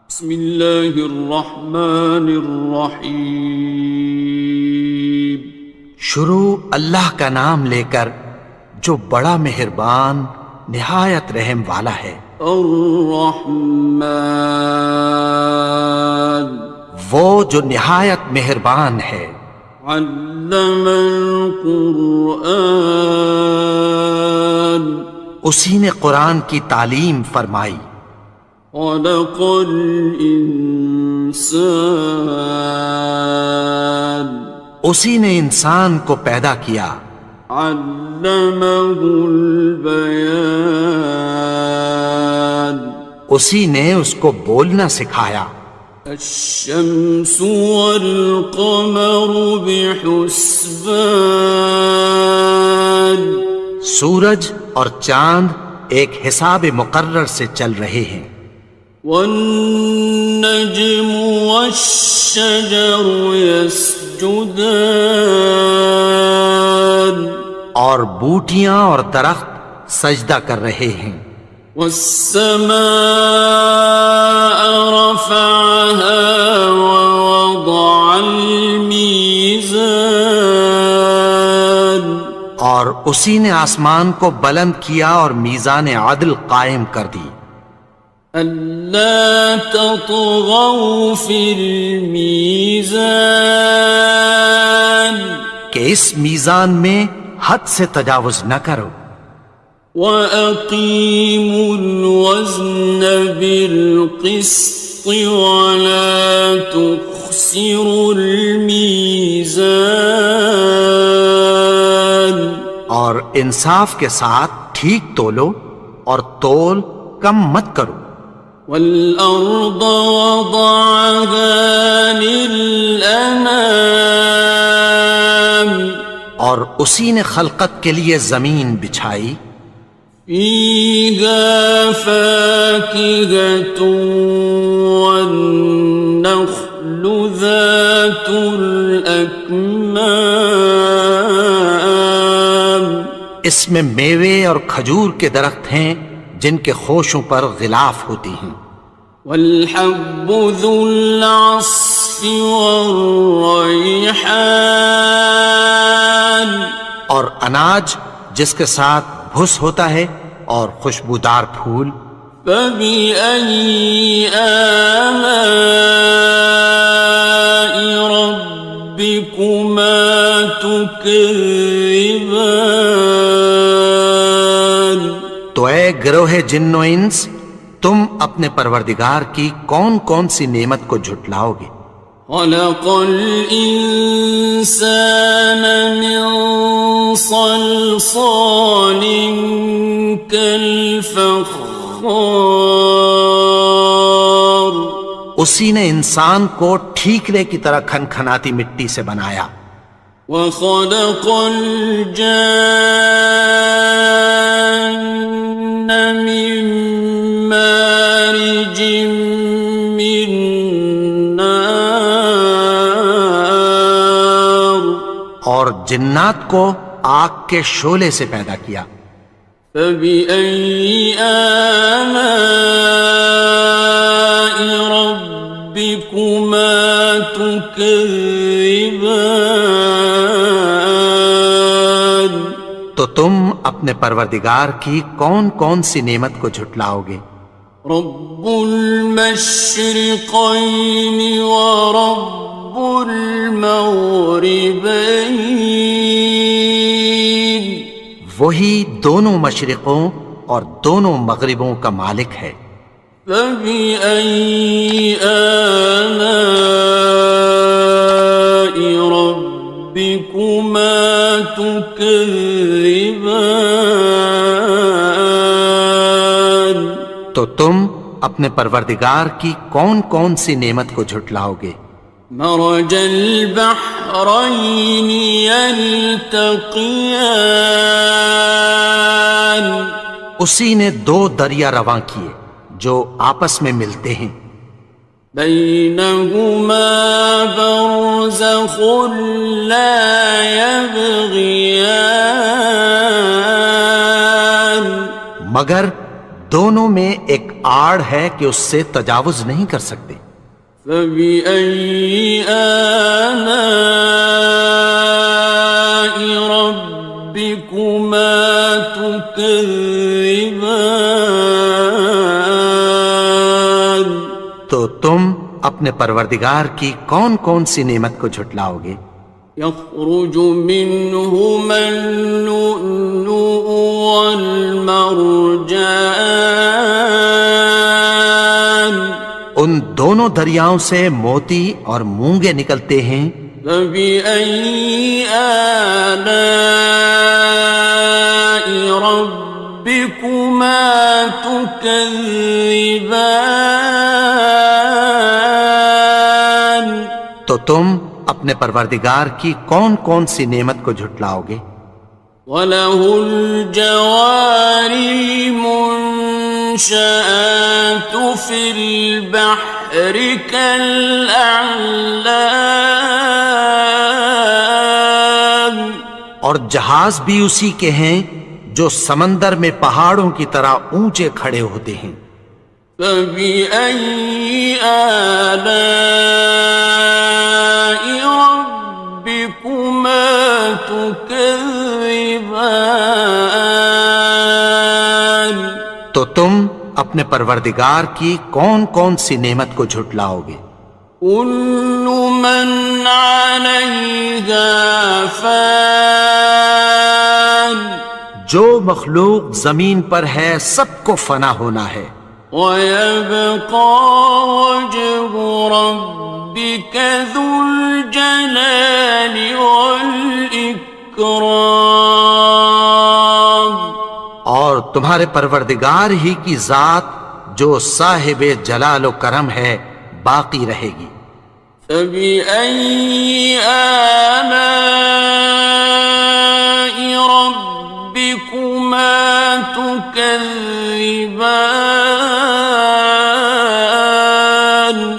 بسم اللہ الرحمن الرحیم۔ شروع اللہ کا نام لے کر جو بڑا مہربان نہایت رحم والا ہے۔ الرحمن، وہ جو نہایت مہربان ہے۔ علم القرآن، اسی نے قرآن کی تعلیم فرمائی۔ خلق الانسان، اسی نے انسان کو پیدا کیا۔ علمہ البیان، اسی نے اس کو بولنا سکھایا۔ الشمس والقمر بحسبان، سورج اور چاند ایک حساب مقرر سے چل رہے ہیں۔ والنجم والشجر يسجدان، اور بوٹیاں اور درخت سجدہ کر رہے ہیں۔ والسماء رفعها ووضع الميزان، اور اسی نے آسمان کو بلند کیا اور میزان عدل قائم کر دی۔ ألا تطغوا في الميزان، کہ اس میزان میں حد سے تجاوز نہ کرو۔ وَأَقِيمُوا الْوَزْنَ بِالْقِسْطِ وَلَا تُخْسِرُوا الْمِيزَانَ، اور انصاف کے ساتھ ٹھیک تولو اور تول کم مت کرو۔ وَالْأَرْضَ وَضَعَهَا لِلْأَنَامِ، اور اسی نے خلقت کے لیے زمین بچھائی۔ فِيهَا فَاكِهَةٌ وَالنَّخْلُ ذَاتُ الْأَكْمَامِ، اس میں میوے اور کھجور کے درخت ہیں جن کے خوشوں پر غلاف ہوتی ہیں۔ وَالْحَبُّ ذُو الْعَصْفِ وَالرَّيْحَانِ، اور اناج جس کے ساتھ بھس ہوتا ہے اور خوشبودار پھول۔ فَبِأَيِّ آلَاءِ رَبِّكُمَا تُكَذِّبَانِ، تو اے گروہ جن و انس، تم اپنے پروردگار کی کون کون سی نعمت کو جھٹلاؤ گے؟ خَلَقَ الْإِنسَانَ مِنْ صَلْصَالٍ كَالْفَخَّارِ، اسی نے انسان کو ٹھیکرے کی طرح کھنکھناتی مٹی سے بنایا۔ وَخَلَقَ الْجَانَّ مِن مَّارِجٍ مِّن نَّارٍ، اور جنات کو آگ کے شعلے سے پیدا کیا۔ فَبِأَيِّ آلَاءِ رَبِّكُمَا تُكَذِّبَانِ، تو تم اپنے پروردگار کی کون کون سی نعمت کو جھٹلاؤ گے؟ رب المشرقين ورب المغربين، وہی دونوں مشرقوں اور دونوں مغربوں کا مالک ہے۔ فَبِأَيِّ آلَاءِ رَبِّكُمَا تُكَذِّبَانِ، تو تم اپنے پروردگار کی کون کون سی نعمت کو جھٹلاؤ گے؟ مرج البحرين يلتقيان، اسی نے دو دریا رواں کیے جو آپس میں ملتے ہیں۔ بينهما برزخ لا يبغيان، مگر دونوں میں ایک آڑ ہے کہ اس سے تجاوز نہیں کر سکتے. فبأي آلاء ربكما تكذبان. تو تم اپنے پروردگار کی کون کون سی نعمت کو جھٹلاؤ گے؟ يخرج منهما اللؤلؤ والمرجان. ان دونوں دریاؤں سے موتی اور مونگے نکلتے ہیں. فبأي آلاء ربكما تكذبان. تو تم اپنے پروردگار کی کون کون سی نعمت کو جھٹلاؤ گے؟ وَلَهُ الْجَوَارِ الْمُنشَآتُ فِي الْبَحْرِ كَالْأَعْلَامِ. اور جہاز بھی اسی کے ہیں جو سمندر میں پہاڑوں کی طرح اونچے کھڑے ہوتے ہیں. فَبِأَيِّ آلَاءِ رَبِّكُمَا تُكَذِّبَانِ. تو تم اپنے پروردگار کی کون کون سی نعمت کو جھٹلاؤ گے؟ كُلُّ مَنْ عَلَيْهَا فَانٍ. جو مخلوق زمین پر ہے سب کو فنا ہونا ہے. وَيَبْقَى وَجْهُ رَبِّكَ ذُو الْجَلَالِ وَالْإِكْرَامِ. اور تمہارے پروردگار ہی کی ذات جو صاحب جلال و کرم ہے باقی رہے گی. فَبِأَيِّ آلَاءِ رَبِّكُمَا تُكَذِّبَانِ.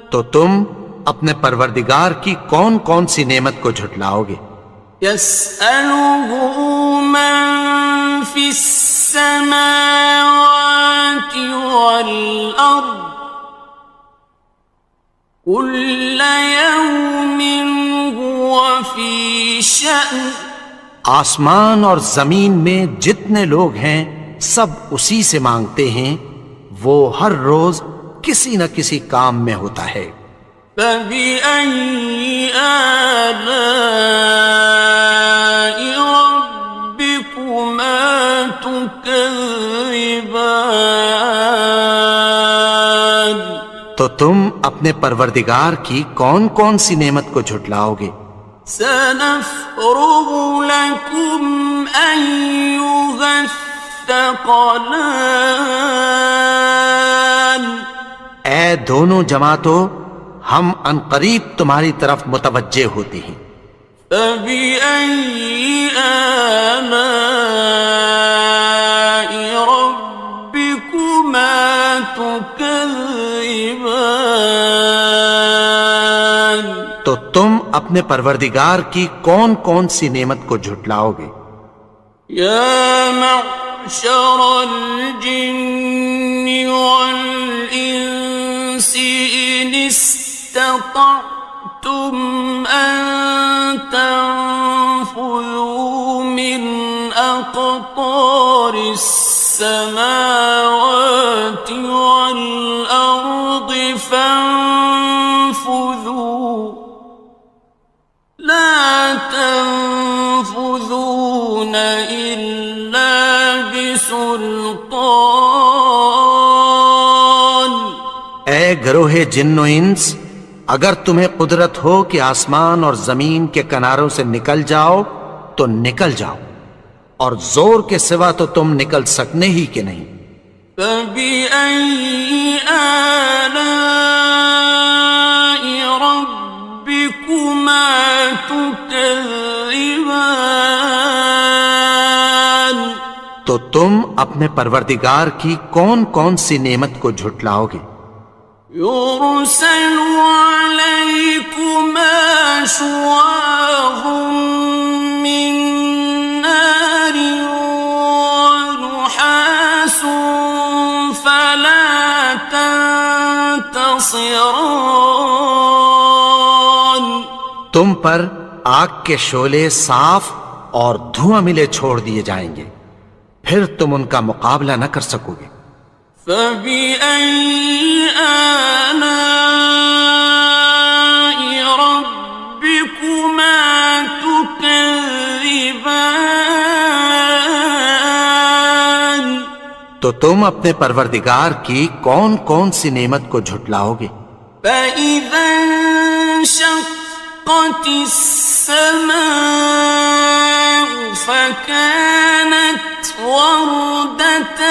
تو تم اپنے پروردگار کی کون کون سی نعمت کو جھٹلاؤ گے؟ يَسْأَلُهُ مَن فِي السَّمَاوَاتِ وَالْأَرْضِ كُلَّ يَوْمٍ هُوَ فِي شَأْنٍ. آسمان اور زمین میں جتنے لوگ ہیں سب اسی سے مانگتے ہیں، وہ ہر روز کسی نہ کسی کام میں ہوتا ہے. فَبِأَيِّ آلَاءِ رَبِّكُمَا تُكَذِّبَانِ. تو تم اپنے پروردگار کی کون کون سی نعمت کو جھٹلاؤ گے؟ سَنَفْرُغُ لَكُمْ أَيُّهَ الثَّقَلَانِ. اے دونوں جماعتوں، ہم عنقریب تمہاری طرف متوجہ ہوتے ہیں. فَبِأَيِّ آلَاءِ رَبِّكُمَا تُكَذِّبَانِ. تو تم اپنے پروردگار کی کون کون سی نعمت کو جھٹلاؤ گے؟ يَا مَعْشَرَ الْجِنِّ وَالْإِنسِ إِنِ اسْتَطَعْتُمْ أَن تَنفُذُوا مِنْ أَقْطَارِ السَّمَاوَاتِ وَالْأَرْضِ فَانفُذُوا لَا تَنفُذُونَ إِلَّا بِسُلْطَانٍ. اے گروہ جن و انس، اگر تمہیں قدرت ہو کہ آسمان اور زمین کے کناروں سے نکل جاؤ تو نکل جاؤ، اور زور کے سوا تو تم نکل سکنے ہی کہ نہیں. فَبِأَيِّ آلَاءِ رَبِّكُمَا تُكَذِّبَانِ. تو تم اپنے پروردگار کی کون کون سی نعمت کو جھٹلاؤ گے؟ يُرْسَلُ عَلَيْكُمَا شُوَاظٌ مِّن نَّارٍ وَنُحَاسٌ خصران. تم پر آگ کے شعلے صاف اور دھواں ملے چھوڑ دیے جائیں گے، پھر تم ان کا مقابلہ نہ کر سکو گے۔ فبأي آلاء ربكما تكذبان. تو تم اپنے پروردگار کی کون کون سی نعمت کو جھٹلاؤ گے؟ فإذا انشقت السماء فكانت وردة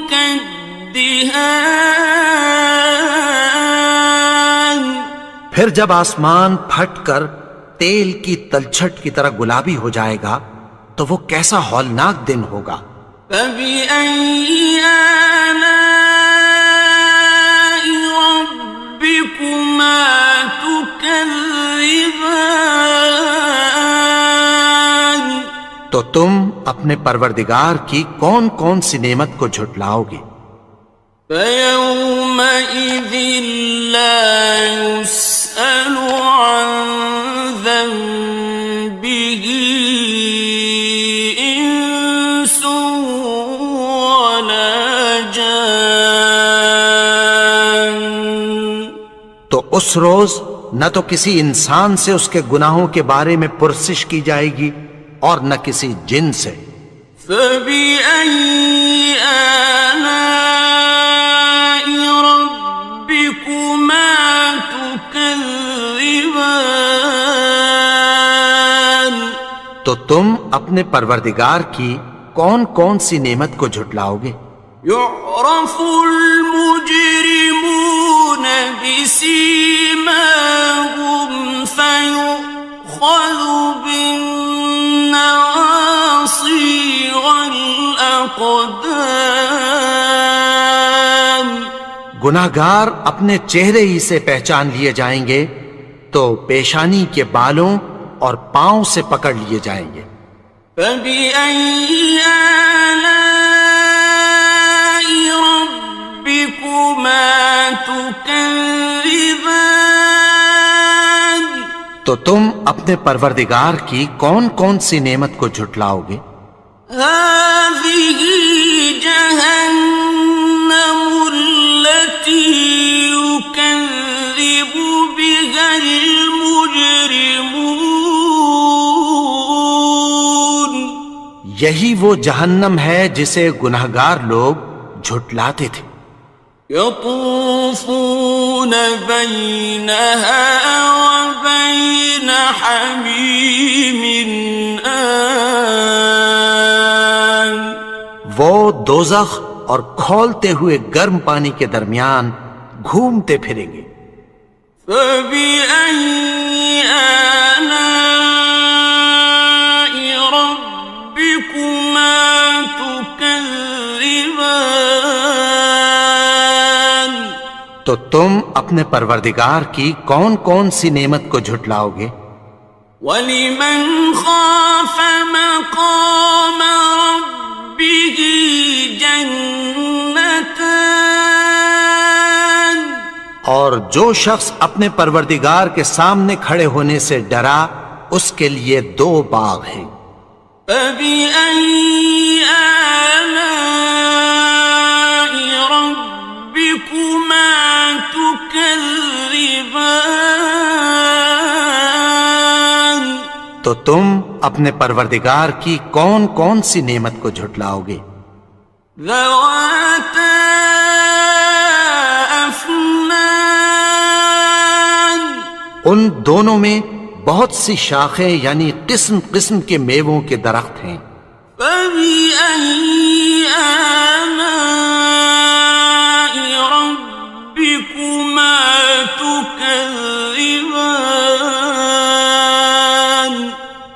كالدهان. پھر جب آسمان پھٹ کر تیل کی تلچھٹ کی طرح گلابی ہو جائے گا تو وہ کیسا ہولناک دن ہوگا۔ فبأي آلاء ربكما تكذبان. تو تم اپنے پروردگار کی کون کون سی نعمت کو جھٹلاؤ گے؟ فيومئذ لا يسأل عن ذنبه إنس ولا جان. تو اس روز نہ تو کسی انسان سے اس کے گناہوں کے بارے میں پرسش کی جائے گی اور نہ کسی جن سے۔ فبأي آلاء ربكما تكذبان. تو تم اپنے پروردگار کی کون کون سی نعمت کو جھٹلاؤ گے؟ يعرف المجرمون بسيماهم فيؤخذ بالنواصي والأقدام. گناہگار اپنے چہرے ہی سے پہچان لیے جائیں گے تو پیشانی کے بالوں اور پاؤں سے پکڑ لیے جائیں گے۔ فبأي آلاء ربكما تكذبان. تو تم اپنے پروردگار کی کون کون سی نعمت کو جھٹلاؤ گے؟ هذه جهنم التي يكذب بها المجرمون. یہی وہ جہنم ہے جسے گناہگار لوگ جھٹلاتے تھے۔ يطوفون بينها وبين حميم آن. وہ دوزخ اور کھولتے ہوئے گرم پانی کے درمیان گھومتے پھریں گے۔ فبأي آلاء ربكما تكذبان. تو تم اپنے پروردگار کی کون کون سی نعمت کو جھٹلاؤ گے؟ وَلِمَنْ خَافَ مَقَامَ رَبِّهِ جَنَّتَانِ. اور جو شخص اپنے پروردگار کے سامنے کھڑے ہونے سے ڈرا اس کے لیے دو باغ ہیں۔ فَبِأَيِّ آلَاءِ رَبِّكُمَا تُكَذِّبَانِ. تو تم اپنے پروردگار کی کون کون سی نعمت کو جھٹلاؤ گے؟ ذَوَاتَا أَفْنَانٍ. ان دونوں میں بہت سی شاخیں یعنی قسم قسم کے میووں کے درخت ہیں۔ فَبِأَيِّ آلَاءِ رَبِّكُمَا تُكَذِّبَانِ.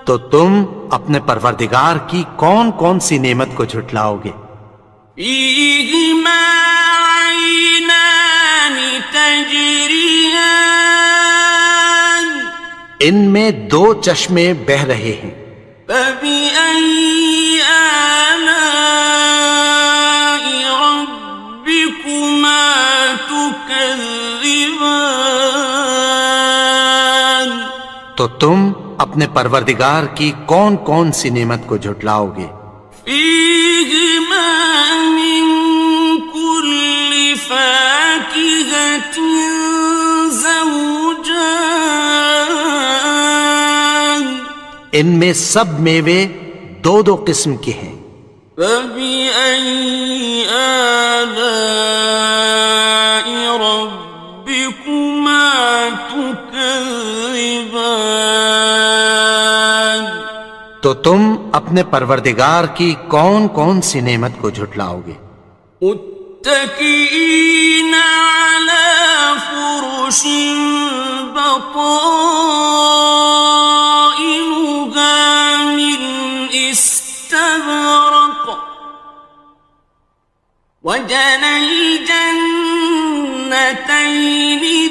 تو تم اپنے پروردگار کی کون کون سی نعمت کو جھٹلاؤ گے؟ فِيهِمَا عَيْنَانِ تَجْرِيَانِ. ان میں دو چشمے بہہ رہے ہیں۔ فَبِأَيِّ آلَاءِ رَبِّكُمَا تُكَذِّبَانِ. تكذبان تو تم اپنے پروردگار کی کون کون سی نعمت کو جھٹلاؤ گے؟ فيهما من كل فاكهة زوجان ان میں سب میوے دو دو قسم کے ہیں۔ فبأي آلاء ربكما تكذبان تو تم اپنے پروردگار کی کون کون سی نعمت کو جھٹلاؤ گے؟ متكئين على فرش بطائنها من استبرق وجنى الجنتين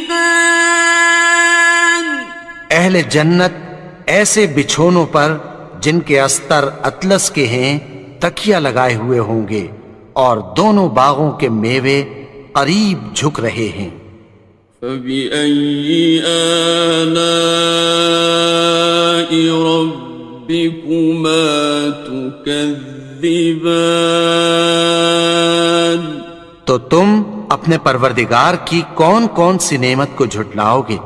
دان اہل جنت ایسے بچھونوں پر جن کے استر اطلس کے ہیں تکیہ لگائے ہوئے ہوں گے، اور دونوں باغوں کے میوے قریب جھک رہے ہیں۔ فبأي آلاء ربكما تكذبان تو تم اپنے پروردگار کی کون کون سی نعمت کو جھٹلاؤ گے؟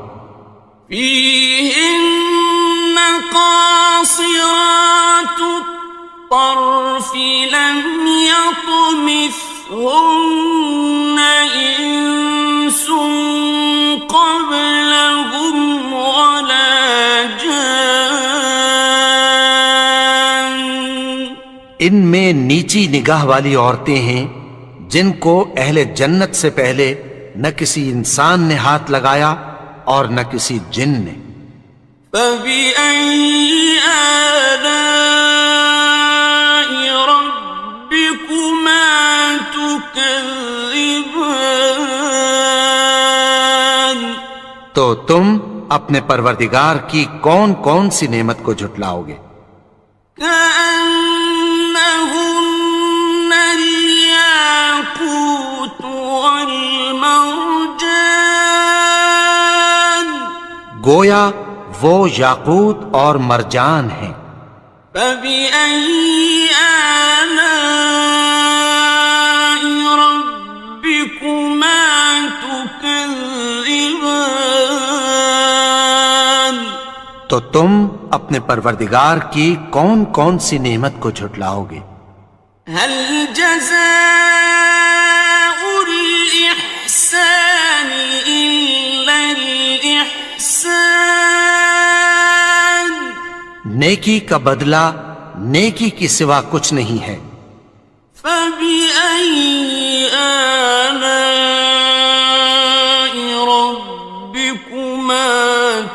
فيهن قاصرات الطرف لم يطمثهن إنس قبلهم ولا جان ان میں نیچی نگاہ والی عورتیں ہیں جن کو اہل جنت سے پہلے نہ کسی انسان نے ہاتھ لگایا اور نہ کسی جن نے۔ فبأي آلاء ربكما تكذبان تو تم اپنے پروردگار کی کون کون سی نعمت کو جھٹلاؤ گے؟ كأنهن الياقوت والمرجان گویا وہ یاقوت اور مرجان ہیں۔ فبأي آلاء ربكما تكذبان تو تم اپنے پروردگار کی کون کون سی نعمت کو جھٹلاؤ گے؟ هل جزاء الإحسان إلا الإحسان نیکی کا بدلہ نیکی کی سوا کچھ نہیں ہے۔ فبأي آلاء ربكما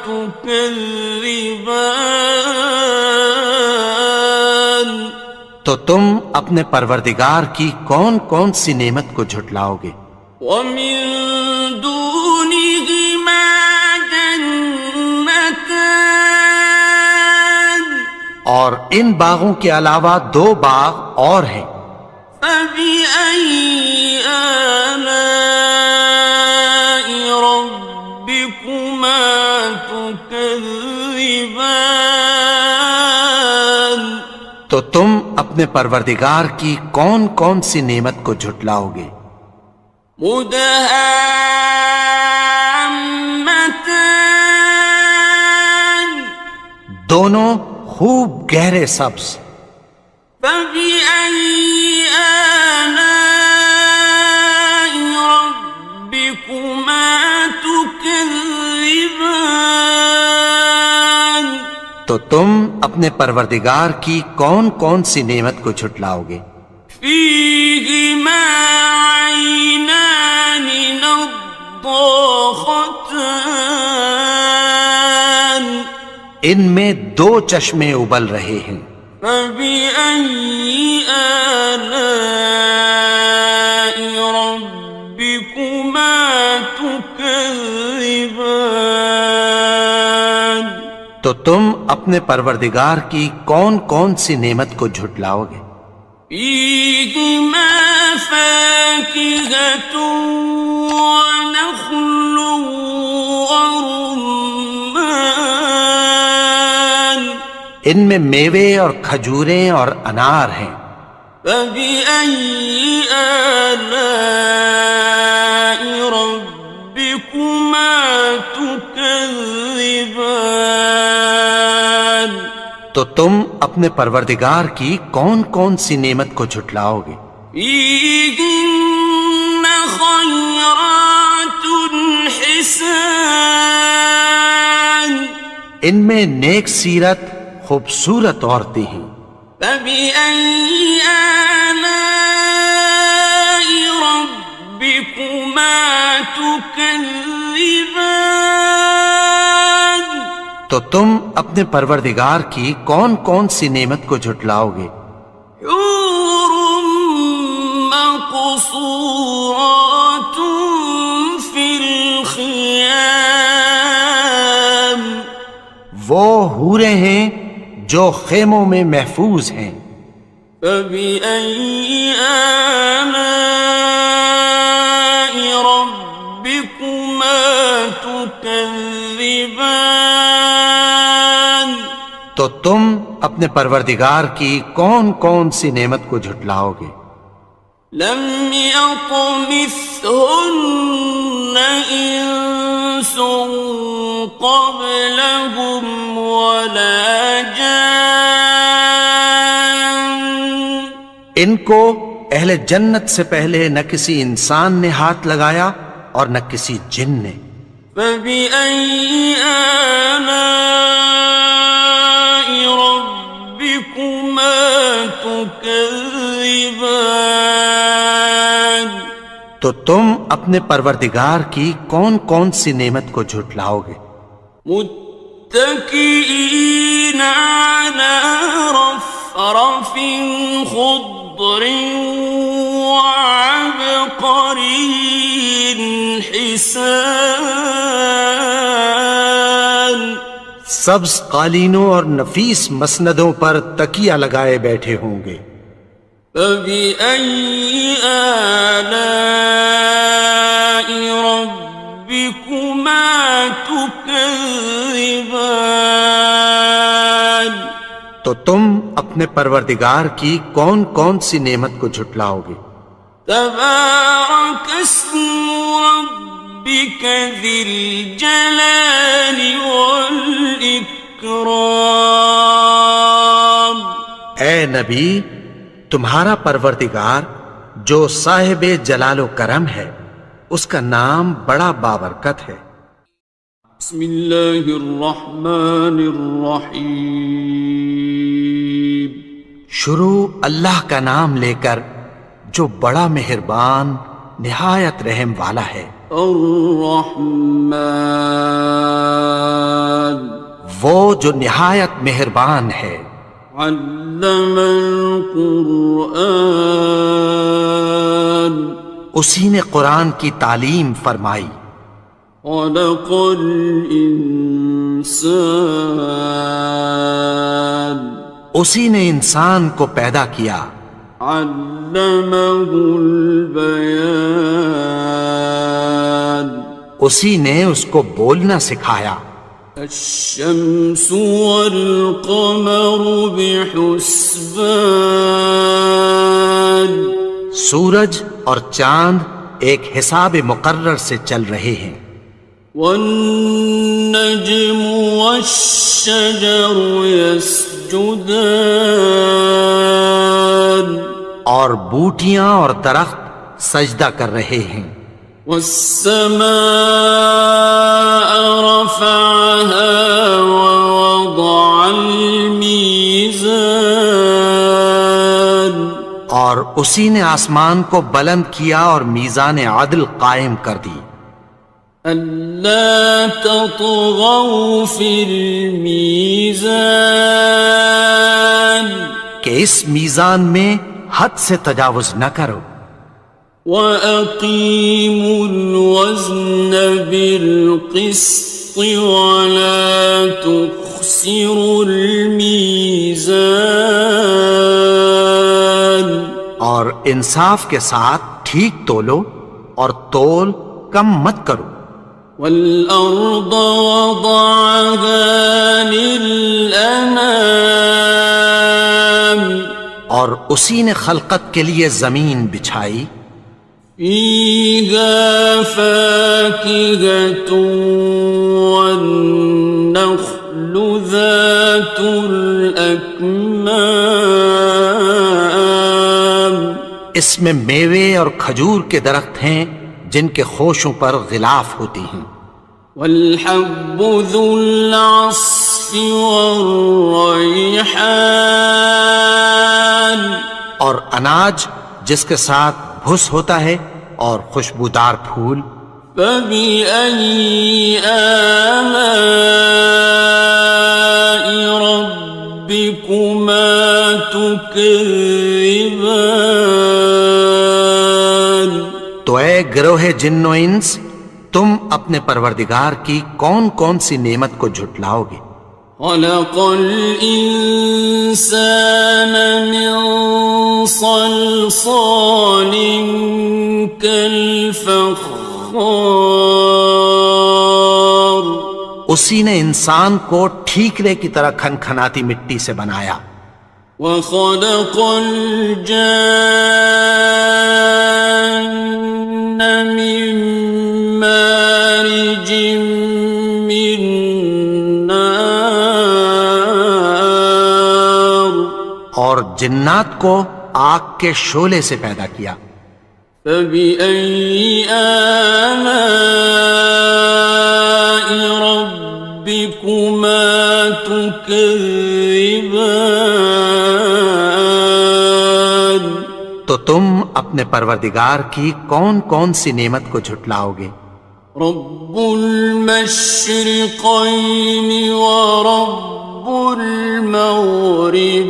تكذبان تو تم اپنے پروردگار کی کون کون سی نعمت کو جھٹلاؤ گے؟ ومن دونهما جنتان اور ان باغوں کے علاوہ دو باغ اور ہیں۔ فبأي آلاء ربكما تكذبان تو تم اپنے پروردگار کی کون کون سی نعمت کو جھٹلاؤ گے؟ مدهامتان دونوں خوب گہرے سبز۔ فبأي آلاء ربكما تكذبان تو تم اپنے پروردگار کی کون کون سی نعمت کو جھٹلاؤ گے؟ فيهما عينان نضاختان ان میں دو چشمے ابل رہے ہیں۔ فبأي آلاء ربكما تكذبان تو تم اپنے پروردگار کی کون کون سی نعمت کو جھٹلاؤ گے؟ فيهما فاكهة ونخل ورمان ان میں میوے اور کھجوریں اور انار ہیں. فبأي آلاء ربكما تكذبان تو تم اپنے پروردگار کی کون کون سی نعمت کو جھٹلاؤ گے؟ فيهن خيرات حسان ان میں نیک سیرت خوبصورت عورتیں ہیں. فبأي آلاء ربكما تكذبان تو تم اپنے پروردگار کی کون کون سی نعمت کو جھٹلاؤ گے؟ حور مقصورات في الخيام وہ حوریں ہیں جو خیموں میں محفوظ ہیں. فبأي آلاء ربكما تكذبان تو تم اپنے پروردگار کی کون کون سی نعمت کو جھٹلاؤ گے؟ لم يطمثهن إنس قبلهم ولا جان ان کو اہل جنت سے پہلے نہ کسی انسان نے ہاتھ لگایا اور نہ کسی جن نے. فبأي آلاء ربكما تكذبان تو تم اپنے پروردگار کی کون کون سی نعمت کو جھٹلاؤ گے؟ متكئين على رفرف خضر وعبقري حسان سبز قالینوں اور نفیس مسندوں پر تکیہ لگائے بیٹھے ہوں گے. فبأي آلاء ربكما تكذبان تو تم اپنے پروردگار کی کون کون سی نعمت کو جھٹلاؤ گے؟ تبارك اسم ربك ذي الجلال والإكرام اے نبی، تمہارا پروردگار جو صاحب جلال و کرم ہے اس کا نام بڑا بابرکت ہے. بسم اللہ الرحمن الرحیم شروع اللہ کا نام لے کر جو بڑا مہربان نہایت رحم والا ہے. الرحمن وہ جو نہایت مہربان ہے. علم القرآن اسی نے قرآن کی تعلیم فرمائی. خلق الانسان اسی نے انسان کو پیدا کیا. علمہ البیان اسی نے اس کو بولنا سکھایا. الشمس والقمر بحسبان سورج اور چاند ایک حساب مقرر سے چل رہے ہیں. والنجم والشجر يسجدان اور بوٹیاں اور درخت سجدہ کر رہے ہیں. والسماء رفعها ووضع الميزان اور اسی نے آسمان کو بلند کیا اور میزان عدل قائم کر دی. ألا تطغوا في الميزان کہ اس میزان میں حد سے تجاوز نہ کرو. وَأَقِيمُوا الْوَزْنَ بِالْقِسْطِ وَلَا تُخْسِرُوا الْمِيزَانَ اور انصاف کے ساتھ ٹھیک تولو اور تول کم مت کرو. والأرض وضعها للأنام اور اسی نے خلقت کے لیے زمین بچھائی. فيها فاكهة والنخل ذات الأكمام اس میں میوے اور کھجور کے درخت ہیں جن کے خوشوں پر غلاف ہوتی ہیں. والحب ذو العصف والريحان اور اناج جس کے ساتھ بھس ہوتا ہے اور خوشبودار پھول. فبأي آلاء ربكما تكذبان تو اے گروہ جن و انس، تم اپنے پروردگار کی کون کون سی نعمت کو جھٹلاؤ گے؟ خلق الإنسان من صلصال كالفخار اسی نے انسان کو ٹھیکرے کی طرح کھنکھناتی مٹی سے بنایا. وخلق الجان من مارج من نار اور جنات کو آگ کے شعلے سے پیدا کیا. فبأي آلاء ربكما تكذبان تو تم اپنے پروردگار کی کون کون سی نعمت کو جھٹلاؤ گے؟ رب المشرقين ورب المغربين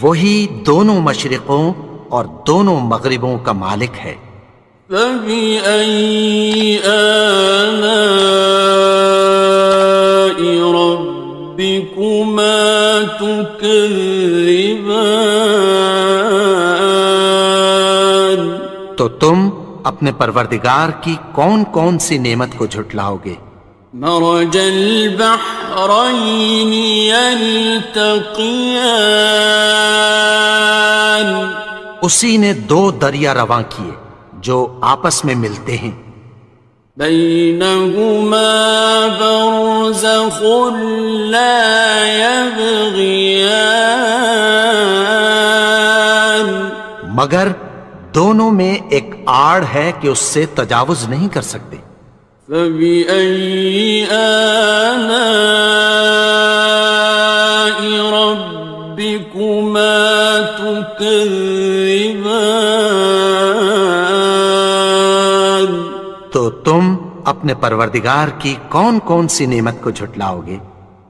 وہی دونوں مشرقوں اور دونوں مغربوں کا مالک ہے. فبأي آلاء ربكما تكذبان تو تم اپنے پروردگار کی کون کون سی نعمت کو جھٹلاؤ گے؟ مرج البحرين يلتقيان اسی نے دو دریا رواں کیے جو آپس میں ملتے ہیں. بينهما برزخ لا يبغيان مگر دونوں میں ایک آڑ ہے کہ اس سے تجاوز نہیں کر سکتے. فبأي آلاء ربكما تكذبان تو تم اپنے پروردگار کی کون کون سی نعمت کو جھٹلاؤ گے؟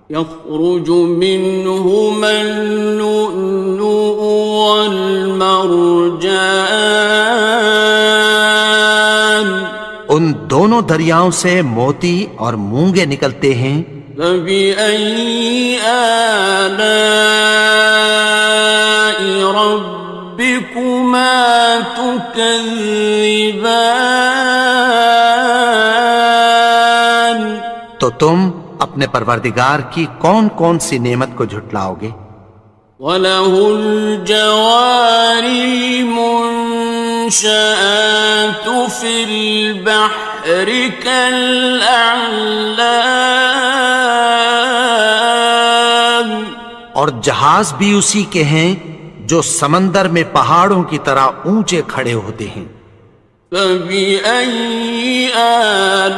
يخرج منهما اللؤلؤ والمرجان ان دونوں دریاؤں سے موتی اور مونگے نکلتے ہیں. فبأي آلاء ربكما تكذبان تو تم اپنے پروردگار کی کون کون سی نعمت کو جھٹلاؤ گے؟ وَلَهُ الْجَوَارِ الْمُنشَآتُ فِي الْبَحْرِ كَالْأَعْلَامِ اور جہاز بھی اسی کے ہیں جو سمندر میں پہاڑوں کی طرح اونچے کھڑے ہوتے ہیں. فَبِأَيِّ آلَاءِ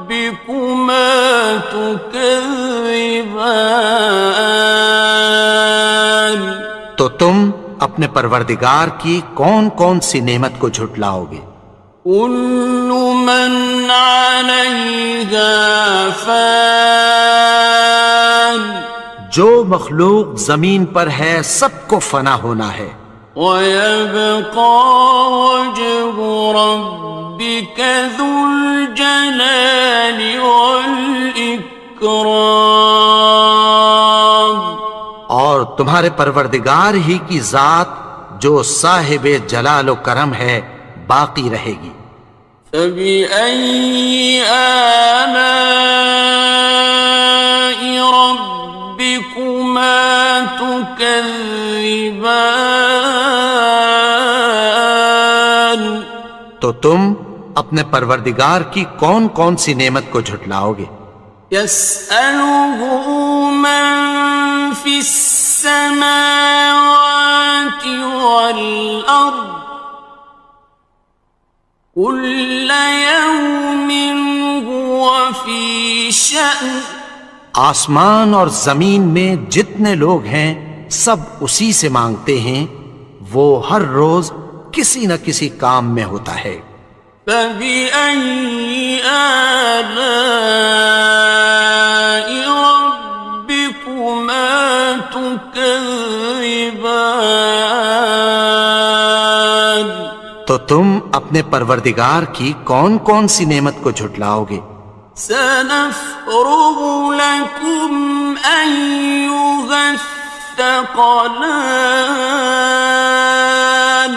رَبِّكُمَا تُكَذِّبَانِ تو تم اپنے پروردگار کی کون کون سی نعمت کو جھٹلاؤ گے؟ كُلُّ مَنْ عَلَيْهَا فَانٍ جو مخلوق زمین پر ہے سب کو فنا ہونا ہے. وَيَبْقَى وَجْهُ رَبِّكَ ذُو الْجَلَالِ وَالْإِكْرَامِ تمہارے پروردگار ہی کی ذات جو صاحب جلال و کرم ہے باقی رہے گی۔ فَبِأَيِّ آلَاءِ رَبِّكُمَا تُكَذِّبَانِ؟ تو تم اپنے پروردگار کی کون کون سی نعمت کو جھٹلاؤ گے؟ يَسْأَلُهُ مَن فِي السَّمَاوَاتِ وَالْأَرْضِ كُلَّ يَوْمٍ هُوَ فِي شَأْنٍ۔ آسمان اور زمین میں جتنے لوگ ہیں سب اسی سے مانگتے ہیں، وہ ہر روز کسی نہ کسی کام میں ہوتا ہے۔ فَبِأَيِّ آلَاءِ رَبِّكُمَا تُكَذِّبَانِ؟ تو تم اپنے پروردگار کی کون کون سی نعمت کو جھٹلاؤ گے؟ سَنَفْرُغُ لَكُمْ أَيُّهَ الثَّقَلَانِ۔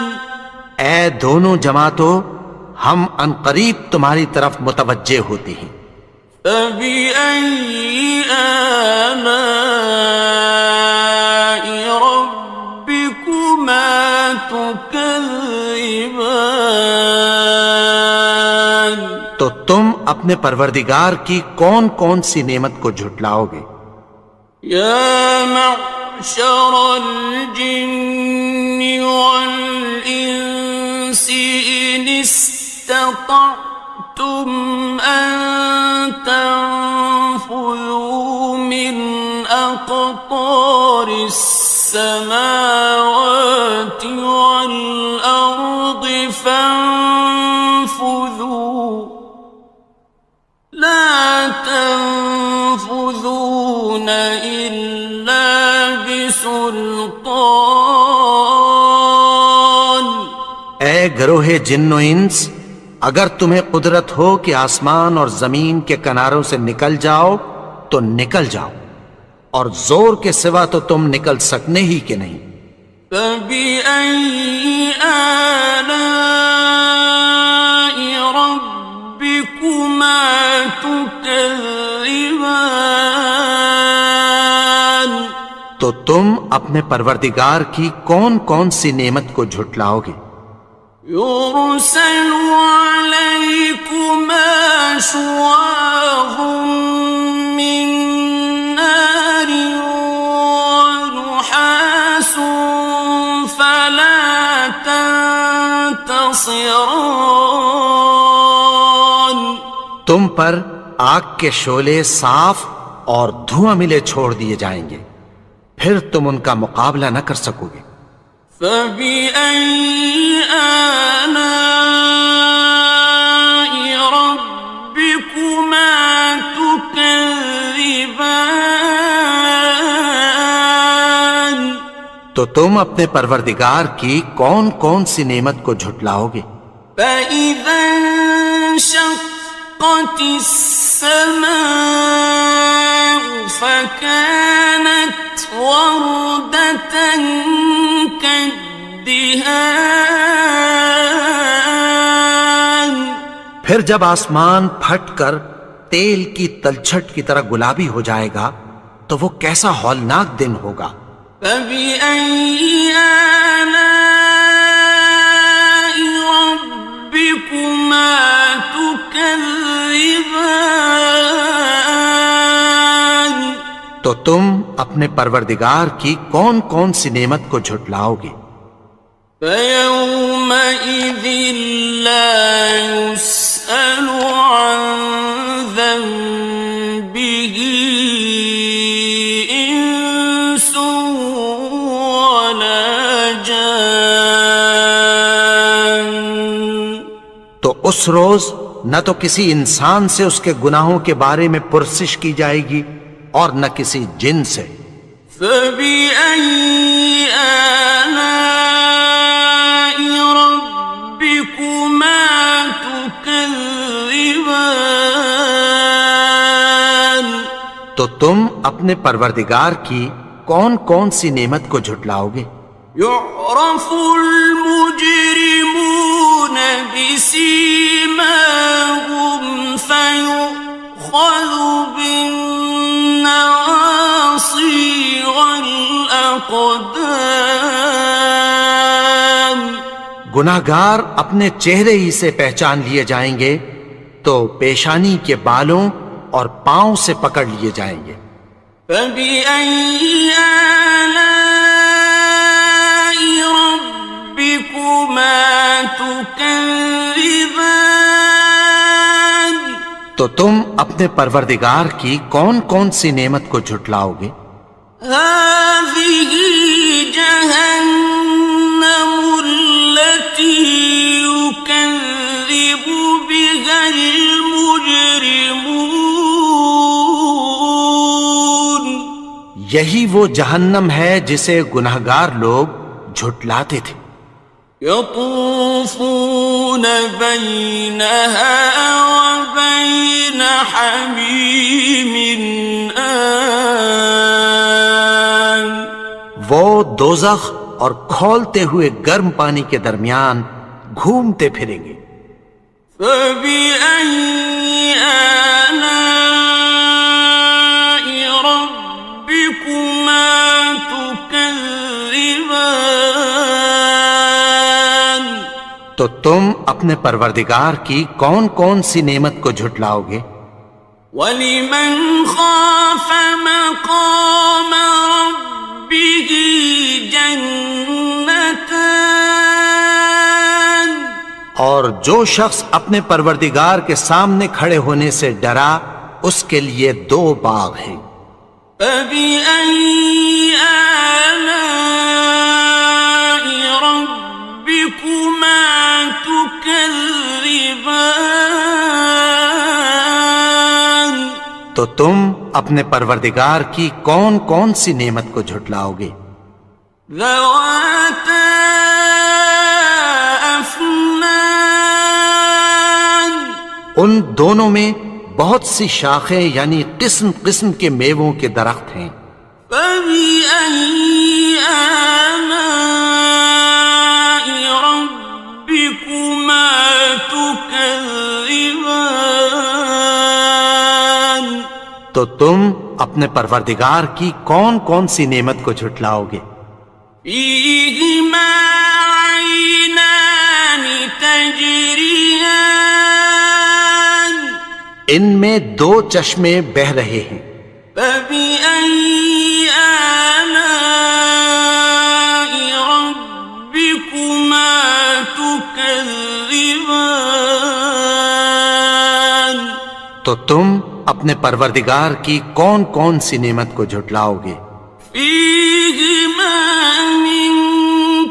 اے دونوں جماعتوں، ہم عنقریب تمہاری طرف متوجہ ہوتے ہیں۔ فَبِأَيِّ آلَاءِ رَبِّكُمَا تُكَذِّبَانِ؟ تو تم اپنے پروردگار کی کون کون سی نعمت کو جھٹلاؤ گے؟ یا معشر الجن والانس ان استطعتم ان تنفذوا من اقطار السماوات والارض فانفذوا لا تنفذون إلا بسلطان۔ اے گروہ جن و انس، اگر تمہیں قدرت ہو کہ آسمان اور زمین کے کناروں سے نکل جاؤ تو نکل جاؤ، اور زور کے سوا تو تم نکل سکنے ہی کہ نہیں۔ فَبِأَيِّ آلَاءِ رَبِّكُمَا تُكَذِّبَانِ؟ تو تم اپنے پروردگار کی کون کون سی نعمت کو جھٹلاؤ گے؟ يُرْسَلُ عَلَيْكُمَا شُوَاظٌ مِّن نَّارٍ وَنُحَاسٌ فَلَا تَنتَصِرَانِ۔ تم پر آگ کے شعلے صاف اور دھواں ملے چھوڑ دیے جائیں گے، پھر تم ان کا مقابلہ نہ کر سکو گے۔ فَبِأَيِّ آلَاءِ رَبِّكُمَا تُكَذِّبَانِ؟ تو تم اپنے پروردگار کی کون کون سی نعمت کو جھٹلاؤ گے؟ فَإِذَا انشَقَّتِ السَّمَاءُ فَكَانَتْ وَرْدَةً كَالدِّهَانِ؟ پھر جب آسمان پھٹ کر تیل کی تلچھٹ کی طرح گلابی ہو جائے گا تو وہ کیسا ہولناک دن ہوگا۔ فَبِأَيِّ آلَاءِ رَبِّكُمَا تُكَذِّبَانِ؟ تو تم اپنے پروردگار کی کون کون سی نعمت کو جھٹلاؤ گے؟ فَيَوْمَئِذٍ لَا يُسْأَلُ عَن ذَنبِهِ إِنسٌ وَلَا جَانٌّ۔ تو اس روز نہ تو کسی انسان سے اس کے گناہوں کے بارے میں پرسش کی جائے گی اور نہ کسی جن سے۔ فَبِأَيِّ آلَاءِ رَبِّكُمَا تُكَذِّبَانِ؟ تو تم اپنے پروردگار کی کون کون سی نعمت کو جھٹلاؤ گے؟ يعرف المجرمون بسيماهم فيؤخذ بالنواصي والأقدام گناہگار اپنے چہرے ہی سے پہچان لیے جائیں گے تو پیشانی کے بالوں اور پاؤں سے پکڑ لیے جائیں گے۔ فَبِأَيِّ آلَاءِ رَبِّكُمَا تُكَذِّبَانِ تو تم اپنے پروردگار کی کون کون سی نعمت کو جھٹلاؤ گے؟ هَٰذِهِ جَهَنَّمُ الَّتِي يُكَذِّبُ بِهَا الْمُجْرِمُونَ یہی وہ جہنم ہے جسے گناہگار لوگ جھٹلاتے تھے۔ يطوفون بينها وبين حميم آن وہ دوزخ اور کھولتے ہوئے گرم پانی کے درمیان گھومتے پھریں گے۔ فبأي آلاء ربكما تكذبان تو تم اپنے پروردگار کی کون کون سی نعمت کو جھٹلاؤ گے؟ وَلِمَنْ خَافَ مَقَامَ رَبِّهِ جَنَّتَانِ اور جو شخص اپنے پروردگار کے سامنے کھڑے ہونے سے ڈرا اس کے لیے دو باغ ہیں۔ فَبِأَيِّ آلَاءِ رَبِّكُمَا تُكَذِّبَانِ تو تم اپنے پروردگار کی کون کون سی نعمت کو جھٹلاؤ گے؟ ذَوَاتَا أَفْنَانٍ ان دونوں میں بہت سی شاخیں یعنی قسم قسم کے میووں کے درخت ہیں۔ فَبِأَيِّ آلَاءِ رَبِّكُمَا تُكَذِّبَانِ تو تم اپنے پروردگار کی کون کون سی نعمت کو جھٹلاؤ گے؟ فِيهِمَا عَيْنَانِ تَجْرِيَانِ ان میں دو چشمے بہہ رہے ہیں۔ فَبِأَيِّ آلَاءِ رَبِّكُمَا تُكَذِّبَانِ تو تم اپنے پروردگار کی کون کون سی نعمت کو جھٹلاؤ گے؟ فِيهِمَا مِن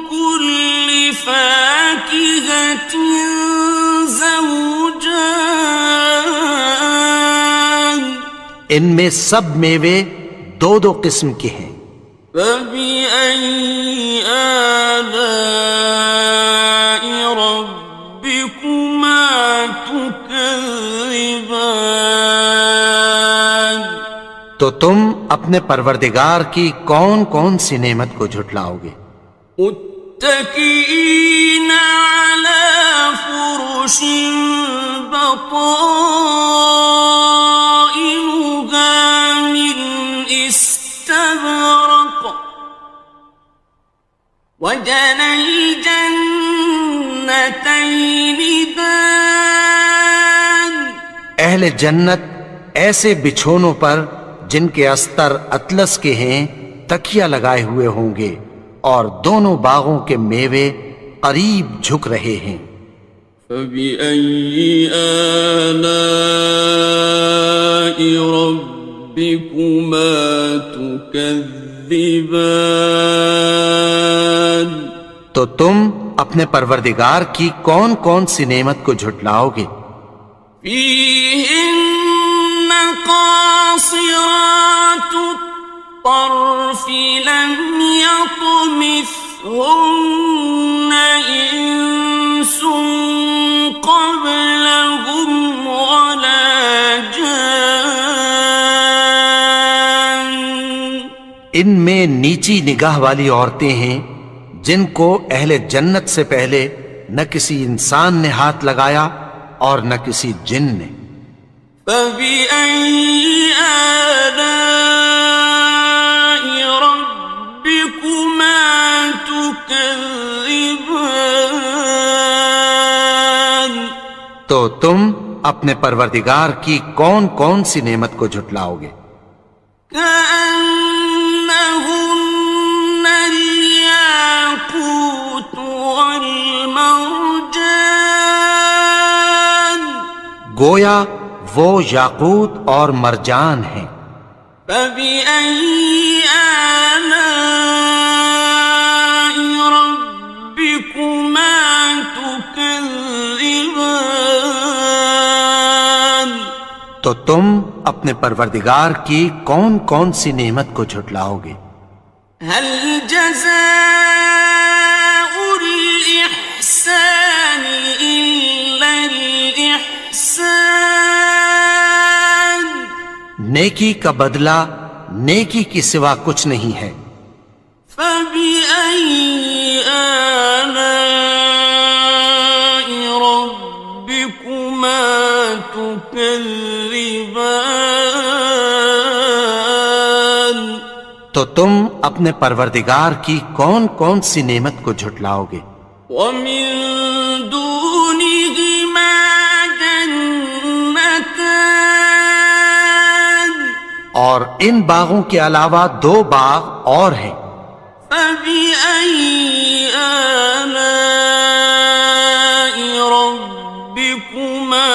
كُلِّ فَاكِهَةٍ زَوْجَانِ ان میں سب میوے دو دو قسم کے ہیں۔ فَبِأَيِّ آلَاءِ رَبِّكُمَا تُكَذِّبَانِ تو تم اپنے پروردگار کی کون کون سی نعمت کو جھٹلاؤ گے؟ متكئين على فرش بطائنها من استبرق وجنى الجنتين دان اہل جنت ایسے بچھونوں پر جن کے استر اطلس کے ہیں تکیہ لگائے ہوئے ہوں گے اور دونوں باغوں کے میوے قریب جھک رہے ہیں۔ فَبِأَيِّ آلَاءِ رَبِّكُمَا تُكَذِّبَانِ تو تم اپنے پروردگار کی کون کون سی نعمت کو جھٹلاؤ گے؟ فِيهِنَّ قَاصِرَاتُ الطَّرْفِ لَمْ يَطْمِثْهُنَّ إِنسٌ قَبْلَهُمْ وَلَا جَانٌّ ان میں نیچی نگاہ والی عورتیں ہیں جن کو اہل جنت سے پہلے نہ کسی انسان نے ہاتھ لگایا اور نہ کسی جن نے۔ فَبِأَيِّ آلَاءِ رَبِّكُمَا تُكَذِّبَانِ؟ تو تم اپنے پروردگار کی کون کون سی نعمت کو جھٹلاؤ گے؟ كأنهن الياقوت والمرجان، گویا وہ یاقوت اور مرجان ہیں۔ فبأي آلاء ربكما تكذبان؟ تو تم اپنے پروردگار کی کون کون سی نعمت کو جھٹلاؤ گے؟ هل جزاء الإحسان إلا الإحسان؟ نیکی کا بدلہ نیکی کی سوا کچھ نہیں ہے۔ فبأي آلاء ربكما تكذبان؟ تو تم اپنے پروردگار کی کون کون سی نعمت کو جھٹلاؤ گے؟ ومن دونهما جنتان، اور ان باغوں کے علاوہ دو باغ اور ہیں۔ فبأي آلاء ربكما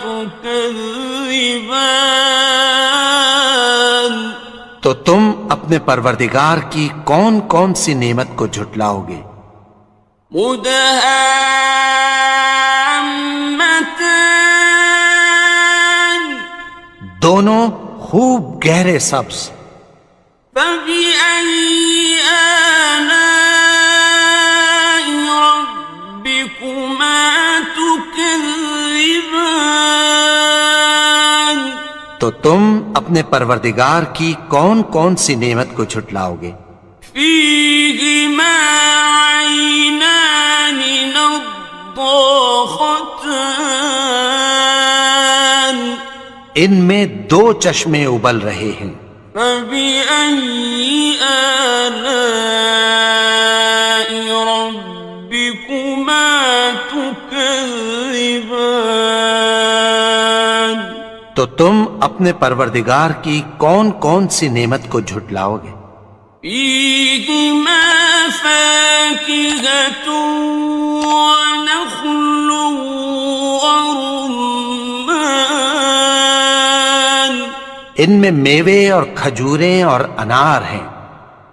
تكذبان؟ تو تم اپنے پروردگار کی کون کون سی نعمت کو جھٹلاؤ گے؟ مدهامتان، دونوں خوب گہرے سبز۔ فبأي آلاء ربكما تكذبان؟ تو تم اپنے پروردگار کی کون کون سی نعمت کو جھٹلاؤ گے؟ فيهما عينان نضاختان، ان میں دو چشمے ابل رہے ہیں۔ فبأي آلاء ربكما تكذبان؟ تو تم اپنے پروردگار کی کون کون سی نعمت کو جھٹلاؤ گے؟ فيهما فاكهة ونخل ورمان، ان میں میوے اور کھجوریں اور انار ہیں۔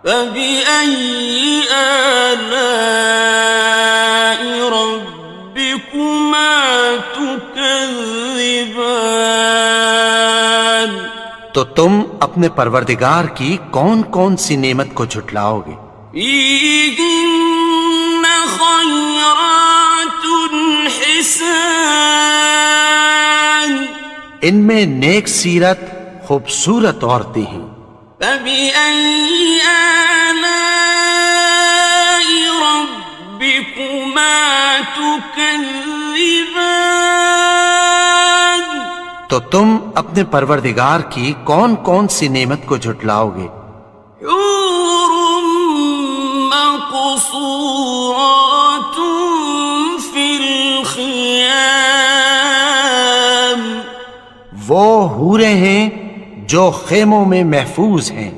فبأي آلاء ربكما تكذبان؟ تو تم اپنے پروردگار کی کون کون سی نعمت کو جھٹلاؤ گے؟ فيهن خيرات حسان، ان میں نیک سیرت خوبصورت عورتیں ہیں۔ فبأي آلاء ربكما تكذبان؟ تو تم اپنے پروردگار کی کون کون سی نعمت کو جھٹلاؤ گے؟ حور مقصورات في الخيام، وہ حوریں ہیں جو خیموں میں محفوظ ہیں۔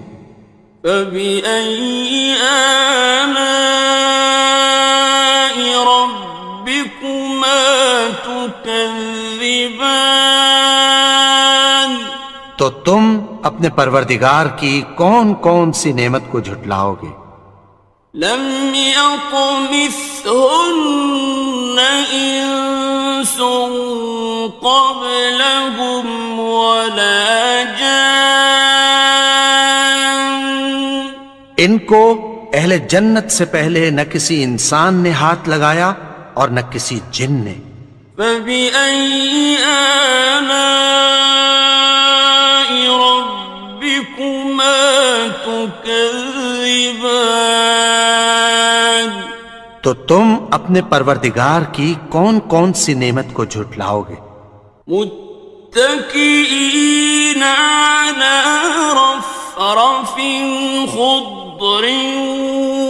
فبأي آلاء ربكما تكذبان؟ تو تم اپنے پروردگار کی کون کون سی نعمت کو جھٹلاؤ گے؟ لم يطمثهن إنس قبلهم ولا جان، ان کو اہل جنت سے پہلے نہ کسی انسان نے ہاتھ لگایا اور نہ کسی جن نے۔ فبأي آلاء ربكما تكذبان تو تم اپنے پروردگار کی کون کون سی نعمت کو جھٹلاؤ گے؟ متكئين على رفرف خضر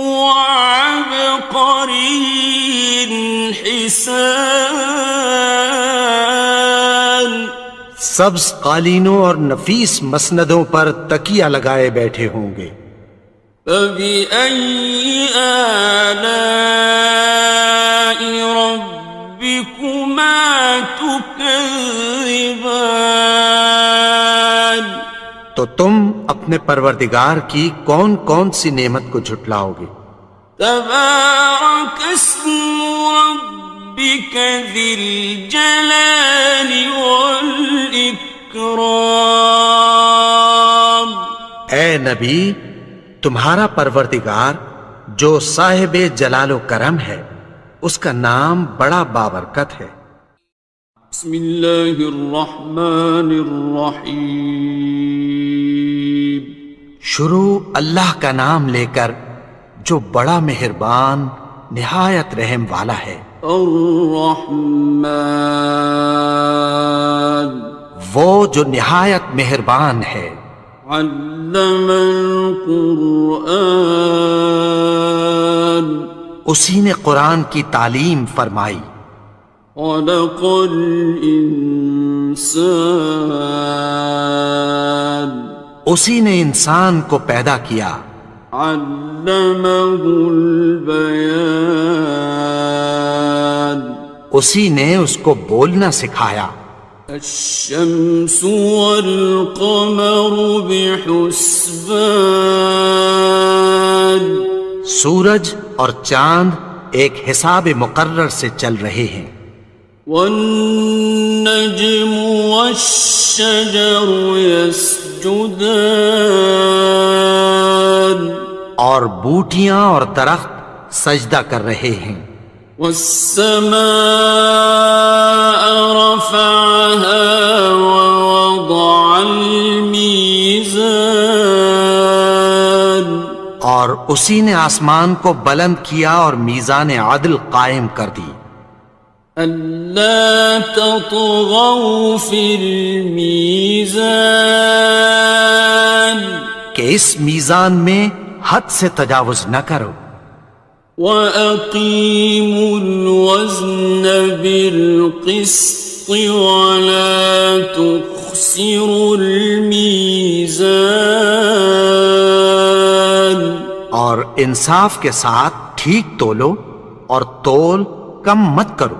وعبقري حسان سبز قالینوں اور نفیس مسندوں پر تکیہ لگائے بیٹھے ہوں گے۔ فبأي آلاء ربكما تكذبان تو تم اپنے پروردگار کی کون کون سی نعمت کو جھٹلاؤ گے؟ تبارك اسم ربك ذي الجلال والإكرام اے نبی، تمہارا پروردگار جو صاحب جلال و کرم ہے، اس کا نام بڑا بابرکت ہے۔ بسم اللہ الرحمن الرحیم شروع اللہ کا نام لے کر جو بڑا مہربان نہایت رحم والا ہے۔ الرحمن وہ جو نہایت مہربان ہے۔ علم القرآن اسی نے قرآن کی تعلیم فرمائی۔ خلق الانسان اسی نے انسان کو پیدا کیا۔ علمہ البیان اسی نے اس کو بولنا سکھایا۔ الشمس والقمر بحسبان سورج اور چاند ایک حساب مقرر سے چل رہے ہیں۔ والنجم والشجر يسجدان اور بوٹیاں اور درخت سجدہ کر رہے ہیں۔ والسماء رفعها ووضع الميزان اور اسی نے آسمان کو بلند کیا اور میزان عدل قائم کر دی۔ ألا تطغوا في الميزان کہ اس میزان میں حد سے تجاوز نہ کرو۔ وَأَقِيمُوا الْوَزْنَ بِالْقِسْطِ وَلَا تُخْسِرُوا الْمِيزَانَ اور انصاف کے ساتھ ٹھیک تولو اور تول کم مت کرو۔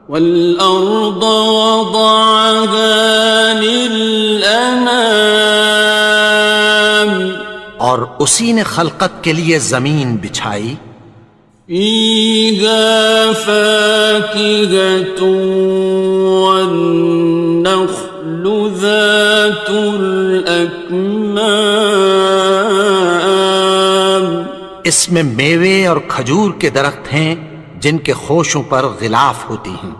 وَالْأَرْضَ وَضَعَهَا لِلْأَنَامِ اور اسی نے خلقت کے لیے زمین بچھائی۔ فِيهَا فَاكِهَةٌ وَالنَّخْلُ ذَاتُ الْأَكْمَامِ اس میں میوے اور کھجور کے درخت ہیں جن کے خوشوں پر غلاف ہوتی ہیں۔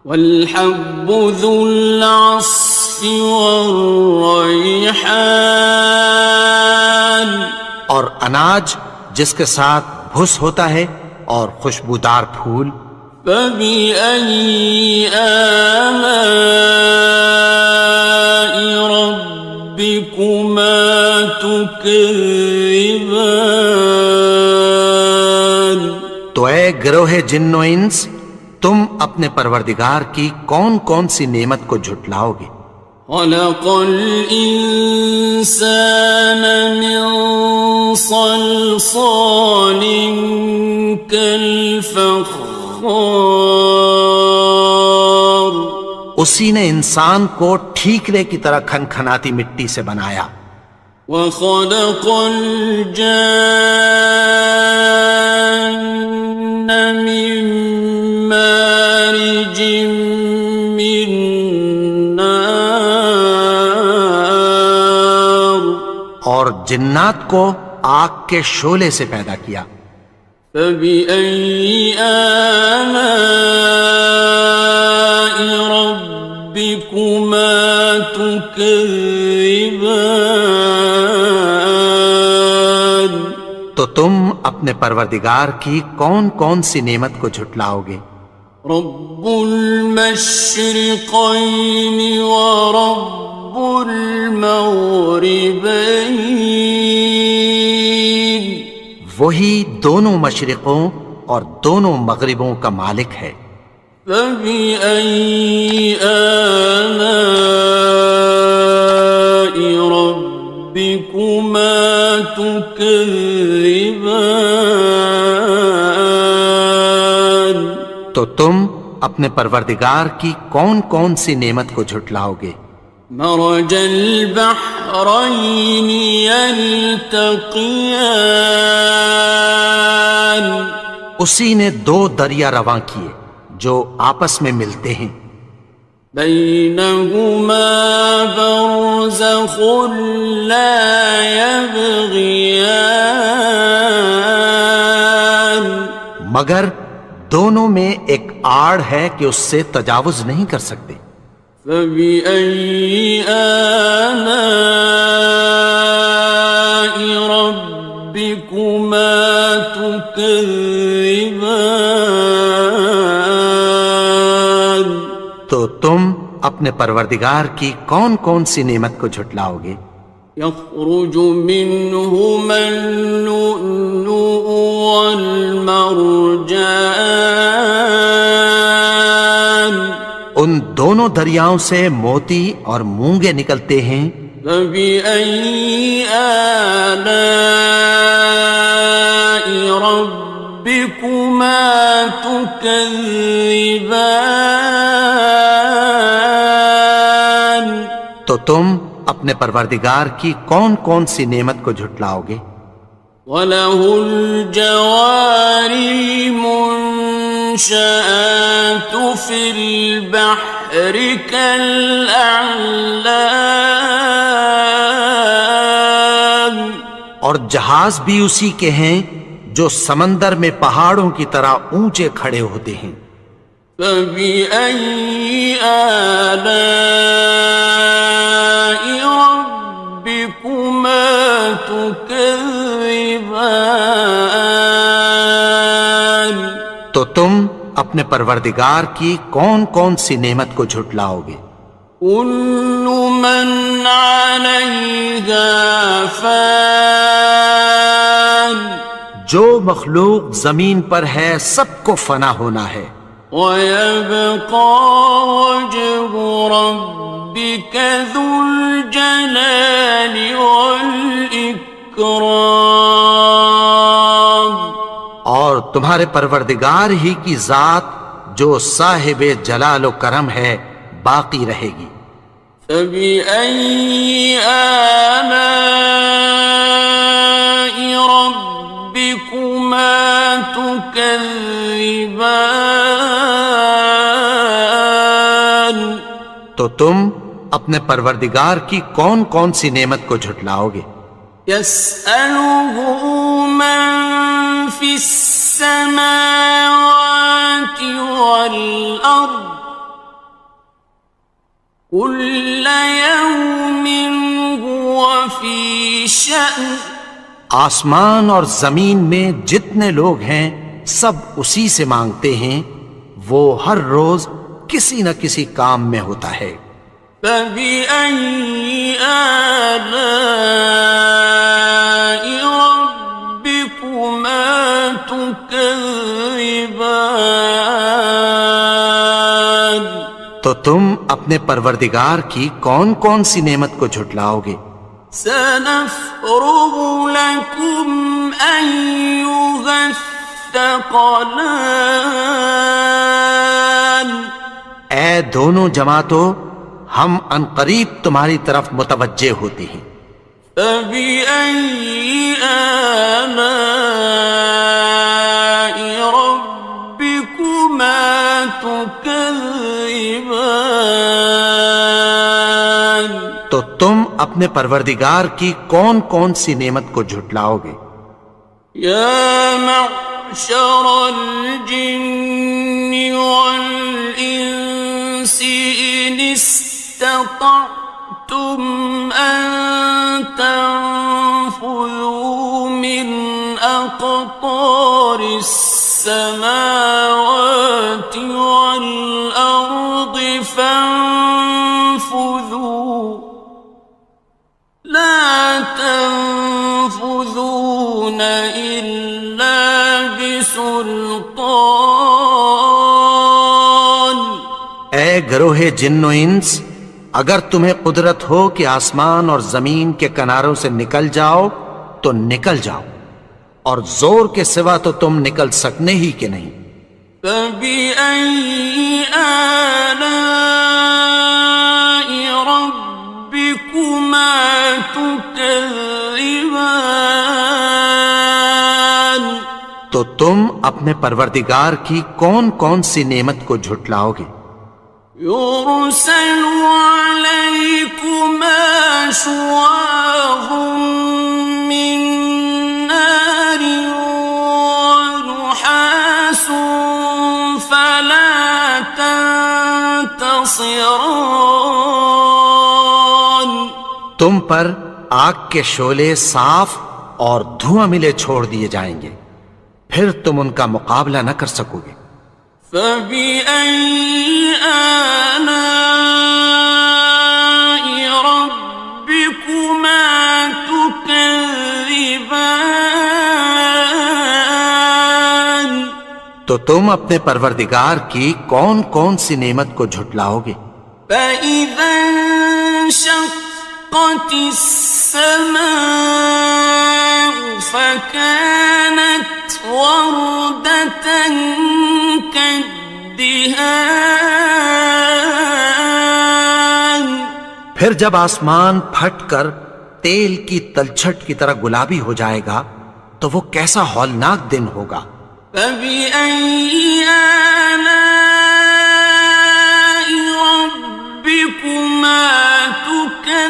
وَالْحَبُّ ذُو الْعَصْفِ وَالرَّيْحَانِ اور اناج جس کے ساتھ بھس ہوتا ہے اور خوشبودار پھول۔ فَبِأَيِّ آلَاءِ رَبِّكُمَا تُكَذِّبَانِ تو اے گروہ جن و انس، تم اپنے پروردگار کی کون کون سی نعمت کو جھٹلاؤ گے؟ خلق الإنسان من صلصال كالفخار اسی نے انسان کو ٹھیکرے کی طرح کھنکھناتی مٹی سے بنایا۔ وخلق الجان من مارج من نار اور جنات کو آگ کے شعلے سے پیدا کیا۔ فبأي آلاء ربكما تكذبان اپنے پروردگار کی کون کون سی نعمت کو جھٹلاؤ گے؟ رب المشرقين ورب المغربين وہی دونوں مشرقوں اور دونوں مغربوں کا مالک ہے۔ فبأي آلاء ربكما تكذبان تو تم اپنے پروردگار کی کون کون سی نعمت کو جھٹلاؤ گے؟ مرج البحرين يلتقيان اسی نے دو دریا رواں کیے جو آپس میں ملتے ہیں، بينهما برزخ لا يبغيان مگر دونوں میں ایک آڑ ہے کہ اس سے تجاوز نہیں کر سکتے۔ فبأي آلاء ربكما تكذبان تو تم اپنے پروردگار کی کون کون سی نعمت کو جھٹلاؤ گے؟ يخرج منهما اللؤلؤ والمرجان ان دونوں دریاؤں سے موتی اور مونگے نکلتے ہیں۔ فبأي آلاء ربكما تكذبان تو تم اپنے پروردگار کی کون کون سی نعمت کو جھٹلاؤ گے؟ وَلَهُ الْجَوَارِ الْمُنشَآتُ فِي الْبَحْرِ كَالْأَعْلَامِ اور جہاز بھی اسی کے ہیں جو سمندر میں پہاڑوں کی طرح اونچے کھڑے ہوتے ہیں۔ فَبِأَيِّ آلَاءِ رَبِّكُمَا تُكَذِّبَانِ تو تم اپنے پروردگار کی کون کون سی نعمت کو جھٹلاؤ گے؟ كُلُّ مَنْ عَلَيْهَا فَانٍ جو مخلوق زمین پر ہے سب کو فنا ہونا ہے، وَيَبْقَى وَجْهُ رَبِّكَ ذُو الْجَلَالِ وَالْإِكْرَامِ اور تمہارے پروردگار ہی کی ذات جو صاحب جلال و کرم ہے باقی رہے گی۔ فَبِأَيِّ آلَاءِ رَبِّكُمَا تُكَذِّبَانِ تو تم اپنے پروردگار کی کون کون سی نعمت کو جھٹلاؤ گے؟ يَسْأَلُهُ مَن فِي السَّمَاوَاتِ وَالْأَرْضِ كُلَّ يَوْمٍ هُوَ فِي شَأْنٍ آسمان اور زمین میں جتنے لوگ ہیں سب اسی سے مانگتے ہیں، وہ ہر روز کسی نہ کسی کام میں ہوتا ہے۔ فَبِأَيِّ آلَاءِ رَبِّكُمَا تُكَذِّبَانِ تو تم اپنے پروردگار کی کون کون سی نعمت کو جھٹلاؤ گے؟ سَنَفْرُغُ لَكُمْ أَيُّهَ الثَّقَلَانِ اے دونوں جماعتوں، ہم عنقریب تمہاری طرف متوجہ ہوتے ہیں۔ فَبِأَيِّ آلَاءِ رَبِّكُمَا تُكَذِّبَانِ تو تم اپنے پروردگار کی کون کون سی نعمت کو جھٹلاؤ گے؟ يَا مَعْشَرَ الْجِنِّ وَالْإِنسِ إِنِ اسْتَطَعْتُمْ أَن تَنفُذُوا مِنْ أَقْطَارِ گروہ جن و انس، اگر تمہیں قدرت ہو کہ آسمان اور زمین کے کناروں سے نکل جاؤ تو نکل جاؤ، اور زور کے سوا تو تم نکل سکنے ہی کہ نہیں۔ فَبِأَيِّ آلَاءِ رَبِّكُمَا تُكَذِّبَانِ، تو تم اپنے پروردگار کی کون کون سی نعمت کو جھٹلاؤ گے؟ يُرْسَلُ عَلَيْكُمَا شُوَاظٌ مِّن نَّارٍ وَنُحَاسٌ فَلَا تَنتَصِرَانِ، تم پر آگ کے شعلے صاف اور دھواں ملے چھوڑ دیے جائیں گے، پھر تم ان کا مقابلہ نہ کر سکو گے۔ فَبِأَيِّ آلَاءِ رَبِّكُمَا تُكَذِّبَانِ، تو تم اپنے پروردگار کی کون کون سی نعمت کو جھٹلاؤ گے؟ فَإِذَا انشَقَّتِ السَّمَاءُ فَكَانَتْ وَرْدَةً كَالدِّهَانِ، پھر جب آسمان پھٹ کر تیل کی تلچھٹ کی طرح گلابی ہو جائے گا تو وہ کیسا ہولناک دن ہوگا۔ فَبِأَيِّ آلَاءِ رَبِّكُمَا تُكَذِّبَانِ،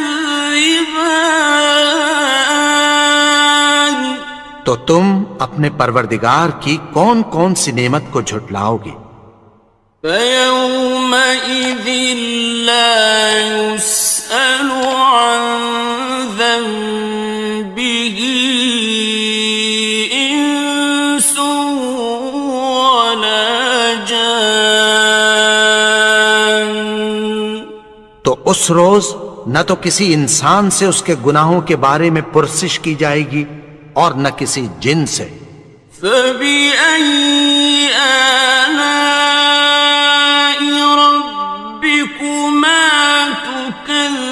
تو تم اپنے پروردگار کی کون کون سی نعمت کو جھٹلاؤ گے؟ فَيَوْمَئِذٍ لَا يُسْأَلُ عَنْ ذَنبِهِ إِنسٌ وَلَا جَانٌ، تو اس روز نہ تو کسی انسان سے اس کے گناہوں کے بارے میں پرسش کی جائے گی اور نہ کسی جن سے۔ فَبِأَيِّ آلَاءِ رَبِّكُمَا تُكَذِّبَانِ،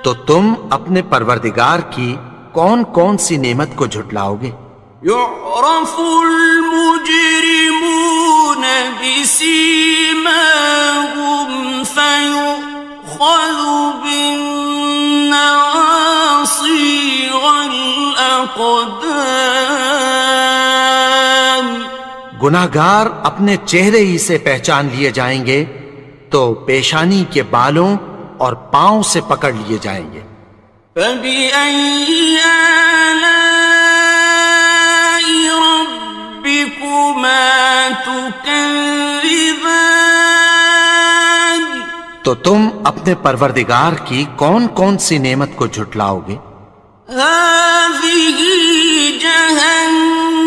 تو تم اپنے پروردگار کی کون کون سی نعمت کو جھٹلاؤ گے؟ يُعْرَفُ الْمُجْرِمُونَ بِسِيمَاهُمْ فَيُؤْخَذُ بِالنَّوَاصِي وَالْأَقْدَامِ، گناہگار اپنے چہرے ہی سے پہچان لیے جائیں گے تو پیشانی کے بالوں اور پاؤں سے پکڑ لیے جائیں گے۔ فَبِأَيِّ آلَاءِ رَبِّكُمَا تُكَذِّبَانِ، تو تم اپنے پروردگار کی کون کون سی نعمت کو جھٹلاؤ گے؟ هَٰذِهِ جَهَنَّمُ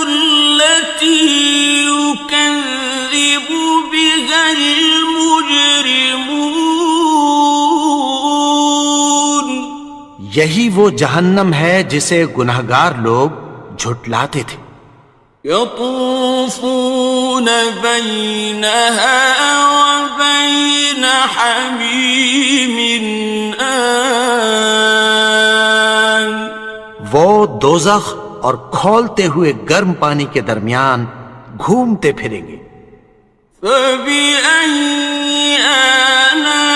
الَّتِي يُكَذِّبُ بِهَا الْمُجْرِمُونَ، یہی وہ جہنم ہے جسے گناہگار لوگ جھٹلاتے تھے۔ يَطُوفُونَ بَيْنَهَا وَبَيْنَ حَمِيمٍ آنٍ، وہ دوزخ اور کھولتے ہوئے گرم پانی کے درمیان گھومتے پھریں گے۔ فَبِأَيِّ آلَاءِ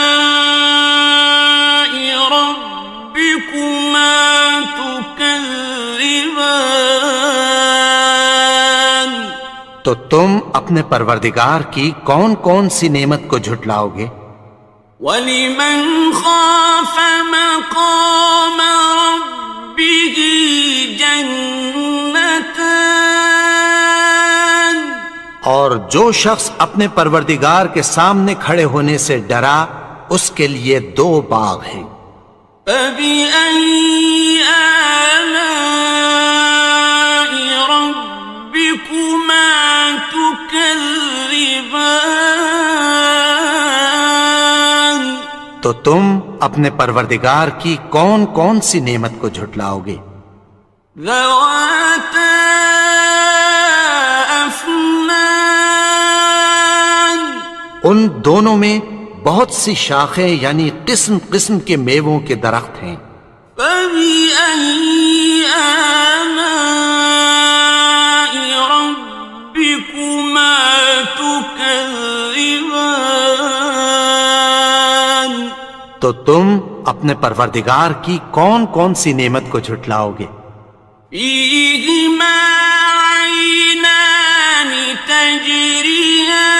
رَبِّكُمَا تُكَذِّبَانِ، تو تم اپنے پروردگار کی کون کون سی نعمت کو جھٹلاؤ گے؟ وَلِمَنْ خَافَ مَقَامَ رَبِّهِ جَنَّتَانِ، اور جو شخص اپنے پروردگار کے سامنے کھڑے ہونے سے ڈرا اس کے لیے 2 باغ ہیں۔ فَبِأَيِّ آلَاءِ رَبِّكُمَا تُكَذِّبَانِ، تو تم اپنے پروردگار کی کون کون سی نعمت کو جھٹلاؤ گے؟ ذَوَاتَا أَفْنَانٍ دونوں میں بہت سی شاخیں یعنی قسم قسم کے میووں کے درخت ہیں۔ فَبِأَيِّ آلَاءِ رَبِّكُمَا تُكَذِّبَانِ؟ تو تم اپنے پروردگار کی کون کون سی نعمت کو جھٹلاؤ گے؟ فِيهِمَا عَيْنَانِ تَجْرِيَانِ؟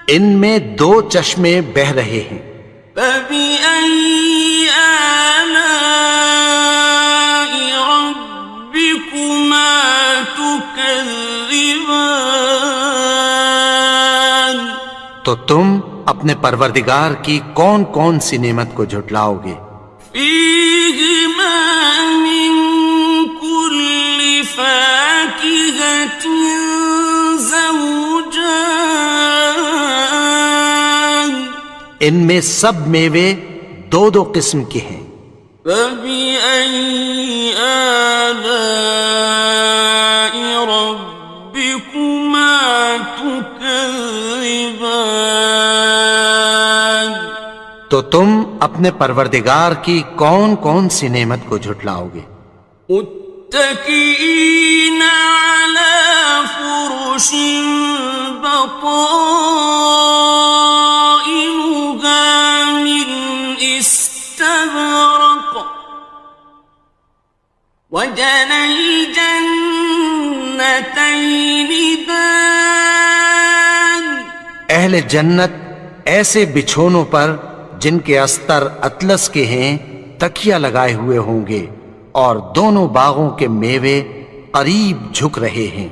ان میں دو چشمے بہہ رہے ہیں۔ فَبِأَيِّ آلَاءِ رَبِّكُمَا تُكَذِّبَانِ؟ تو تم اپنے پروردگار کی کون کون سی نعمت کو جھٹلاؤ گے؟ فِيهِمَا مِن كُلِّ فَاكِهَةٍ زَوْجَانِ؟ ان میں سب میوے دو دو قسم کے ہیں۔ فَبِأَيِّ آلَاءِ رَبِّكُمَا تُكَذِّبَانِ؟ تو تم اپنے پروردگار کی کون کون سی نعمت کو جھٹلاؤ گے؟ متكئين على فرش بطائنها من استبرق وجنى الجنتين دان؟ اہل جنت ایسے بچھونوں پر جن کے استر اطلس کے ہیں تکیہ لگائے ہوئے ہوں گے، اور دونوں باغوں کے میوے قریب جھک رہے ہیں۔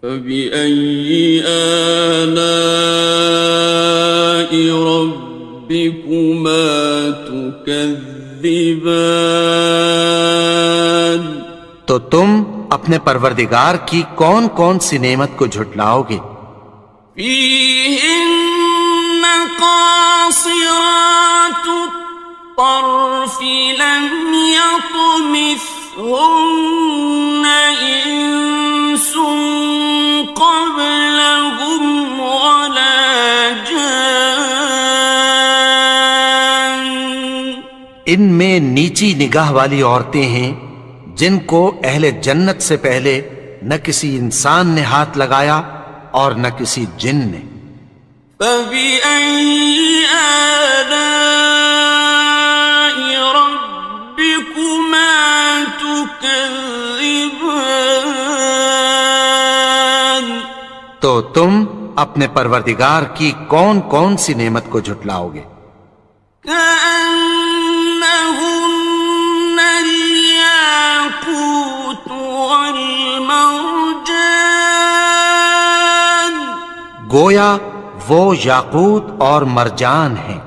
فَبِأَيِّ آلَاءِ رَبِّكُمَا تُكَذِّبَانِ؟ تو تم اپنے پروردگار کی کون کون سی نعمت کو جھٹلاؤ گے؟ فِيهِنَّ قَاصِرَاتُ الطَّرْفِ لَمْ يَطْمِثْهُنَّ إِنسٌ قَبْلَهُمْ وَلَا جَانٌّ؟ ان میں نیچی نگاہ والی عورتیں ہیں جن کو اہل جنت سے پہلے نہ کسی انسان نے ہاتھ لگایا اور نہ کسی جن نے۔ فَبِأَيِّ آلَاءِ رَبِّكُمَا تُكَذِّبَانِ؟ تو تم اپنے پروردگار کی کون کون سی نعمت کو جھٹلاؤ گے؟ كَأَنَّهُنَّ الْيَاقُوتُ وَالْمَرْجَانُ؟ گویا وہ یاقوت اور مرجان ہیں۔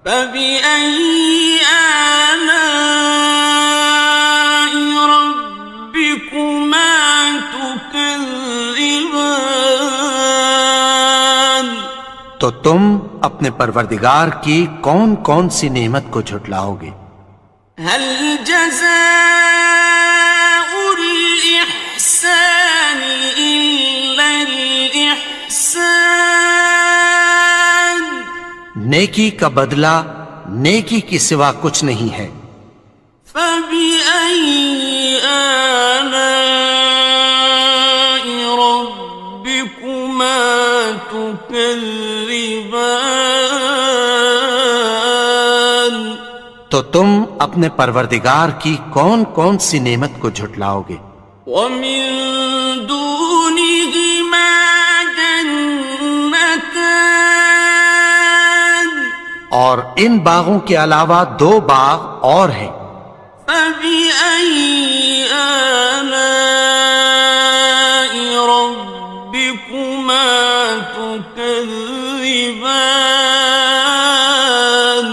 فَبِأَيِّ آلَاءِ رَبِّكُمَا تُكَذِّبَانِ؟ تو تم اپنے پروردگار کی کون کون سی نعمت کو جھٹلاؤ گے؟ هَلْ جَزَاءُ الْإِحْسَانِ إِلَّا الْإِحْسَانُ؟ نیکی کا بدلہ نیکی کی سوا کچھ نہیں ہے۔ فَبِأَيِّ آلَاءِ رَبِّكُمَا تُكَذِّبَانِ؟ تو تم اپنے پروردگار کی کون کون سی نعمت کو جھٹلاؤ گے؟ وَمِن دُونِهِمَا جَنَّتَانِ؟ اور ان باغوں کے علاوہ دو باغ اور ہیں۔ فَبِأَيِّ آلَاءِ رَبِّكُمَا تُكَذِّبَانِ؟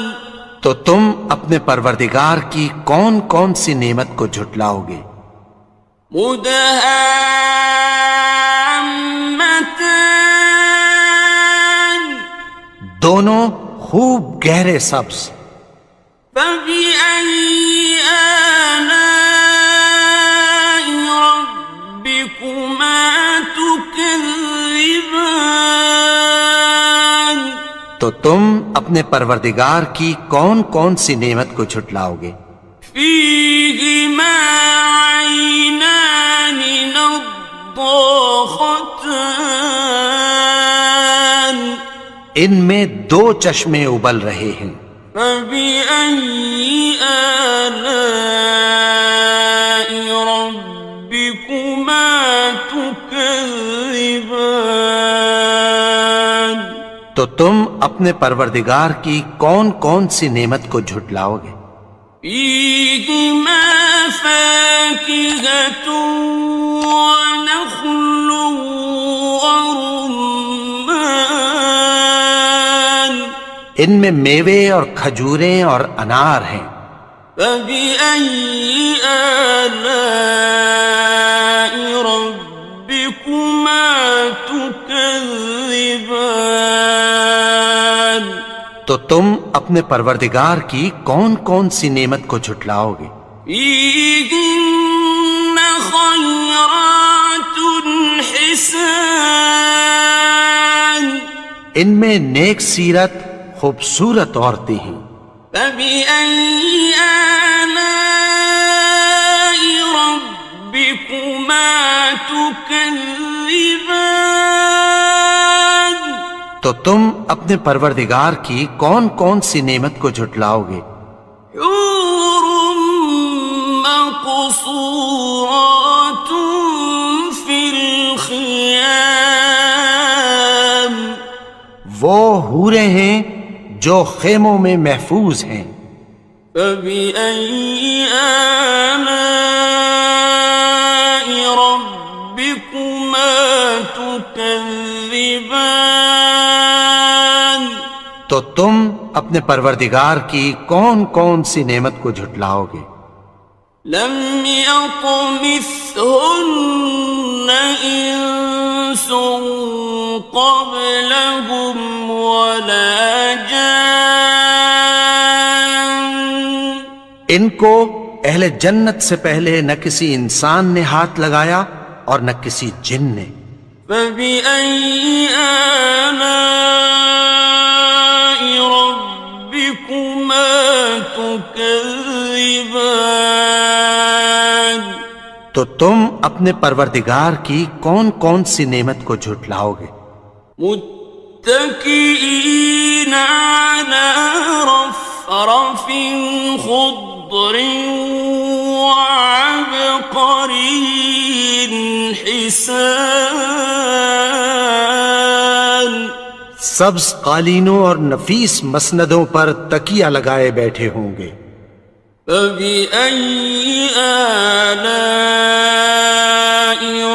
تو تم اپنے پروردگار کی کون کون سی نعمت کو جھٹلاؤ گے؟ مُدْهَامَّتَانِ؟ دونوں خوب گہرے سبز۔ فَبِأَيِّ آلَاءِ رَبِّكُمَا تُكَذِّبَانِ؟ تو تم اپنے پروردگار کی کون کون سی نعمت کو جھٹلاؤ گے؟ فيهما عينان نضاختان ان میں دو چشمے ابل رہے ہیں، فبأي آلاء ربكما تكذبان تو تم اپنے پروردگار کی کون کون سی نعمت کو جھٹلاؤ گے؟ فيهما فاكهة ونخل ورمان ان میں میوے اور کھجوریں اور انار ہیں، فبأي آلاء ربكما تكذبان تو تم اپنے پروردگار کی کون کون سی نعمت کو جھٹلاؤ گے؟ فيهن خيرات حسان ان میں نیک سیرت خوبصورت عورتیں ہیں، فبأي آلاء ربكما تكذبان تو تم اپنے پروردگار کی کون کون سی نعمت کو جھٹلاؤ گے؟ حور مقصورات في الخيام وہ حوریں ہیں جو خیموں میں محفوظ ہیں، فبأي آلاء ربكما تكذبان تو تم اپنے پروردگار کی کون کون سی نعمت کو جھٹلاؤ گے؟ لم يطمثهن إنس قبلهم ولا جان ان کو اہل جنت سے پہلے نہ کسی انسان نے ہاتھ لگایا اور نہ کسی جن نے، فبأي آلاء ربكما تكذبان تو تم اپنے پروردگار کی کون کون سی نعمت کو جھٹلاؤ گے؟ متكئين على رفرف خضر وعبقري حسان سبز قالینوں اور نفیس مسندوں پر تکیہ لگائے بیٹھے ہوں گے، فبأي آلاء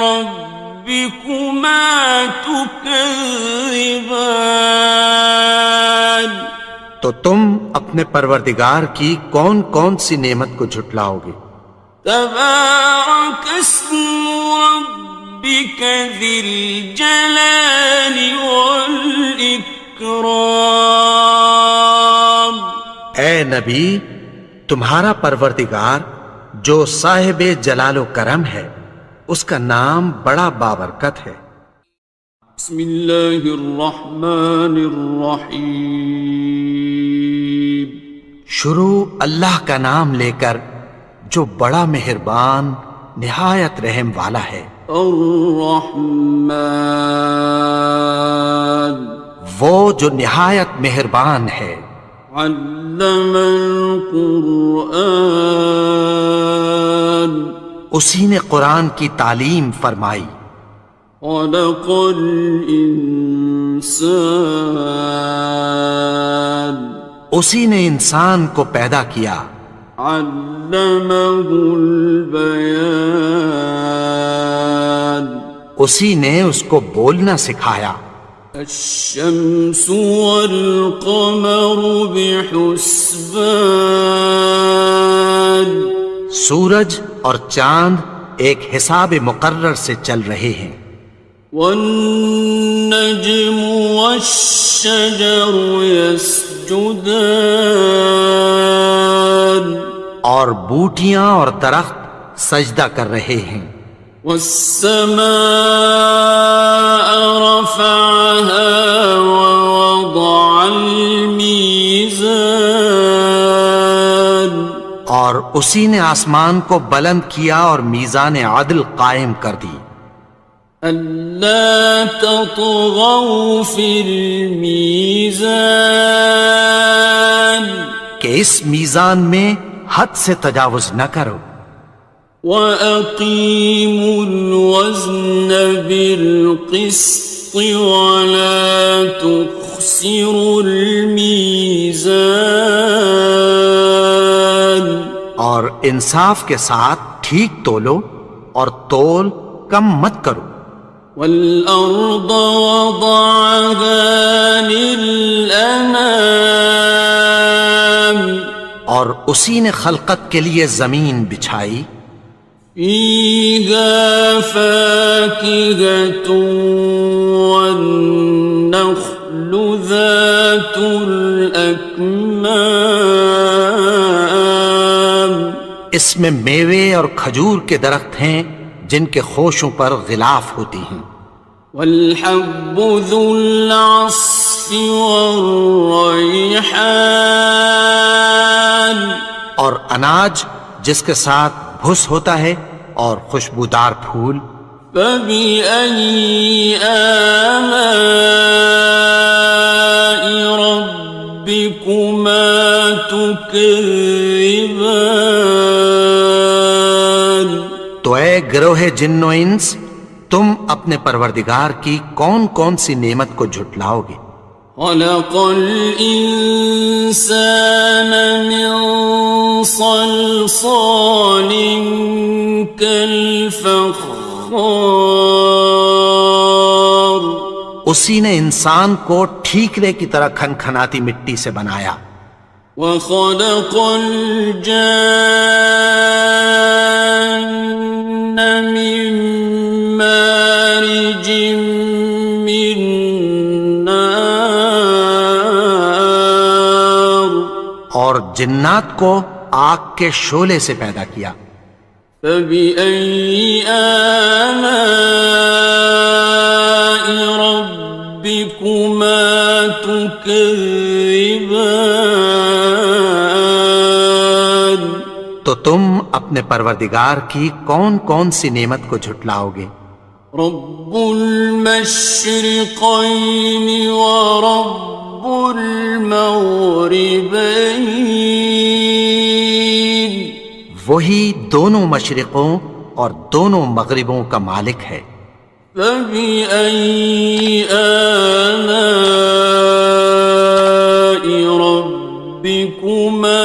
ربكما تكذبان تو تم اپنے پروردگار کی کون کون سی نعمت کو جھٹلاؤ گے؟ تبارك اسم ربك ذي الجلال والإكرام اے نبی، تمہارا پروردگار جو صاحب جلال و کرم ہے، اس کا نام بڑا بابرکت ہے۔ بسم الله الرحمن الرحيم شروع اللہ کا نام لے کر جو بڑا مہربان نہایت رحم والا ہے۔ الرحمن وہ جو نہایت مہربان ہے، علم القرآن اسی نے قرآن کی تعلیم فرمائی، خلق الإنسان اسی نے انسان کو پیدا کیا، علمه البيان اسی نے اس کو بولنا سکھایا، الشمس والقمر بحسبان سورج اور چاند ایک حساب مقرر سے چل رہے ہیں، والنجم والشجر يسجدان اور بوٹیاں اور درخت سجدہ کر رہے ہیں، والسماء رفعها ووضع اور اسی نے آسمان کو بلند کیا اور میزان عدل قائم کر دی ألا تطغوا في الميزان کہ اس میزان میں حد سے تجاوز نہ کرو وأقيموا الوزن بالقسط ولا تخسروا الميزان اور انصاف کے ساتھ ٹھیک تولو اور تول کم مت کرو والأرض وضعها للأنام اور اسی نے خلقت کے لیے زمین بچھائی فيها فاكهة والنخل ذات الأكمام اس میں میوے اور کھجور کے درخت ہیں جن کے خوشوں پر غلاف ہوتی ہیں والحب ذو العصف والريحان اور اناج جس کے ساتھ بھس ہوتا ہے اور خوشبودار پھول فبأي آلاء ربكما تكذبان تو اے گروہ جن و انس تم اپنے پروردگار کی کون کون سی نعمت کو جھٹلاؤ گے خلق الإنسان من صلصال كالفخار اسی نے انسان کو ٹھیکرے کی طرح کھنکھناتی مٹی سے بنایا وخلق الجان من مارج من نار اور جنات کو آگ کے شعلے سے پیدا کیا فبأي آلاء ربكما تكذبان تو تم اپنے پروردگار کی کون کون سی نعمت کو جھٹلاؤ گے رب المشرقين ورب المغربين وہی دونوں مشرقوں اور دونوں مغربوں کا مالک ہے فبأي آلاء ربكما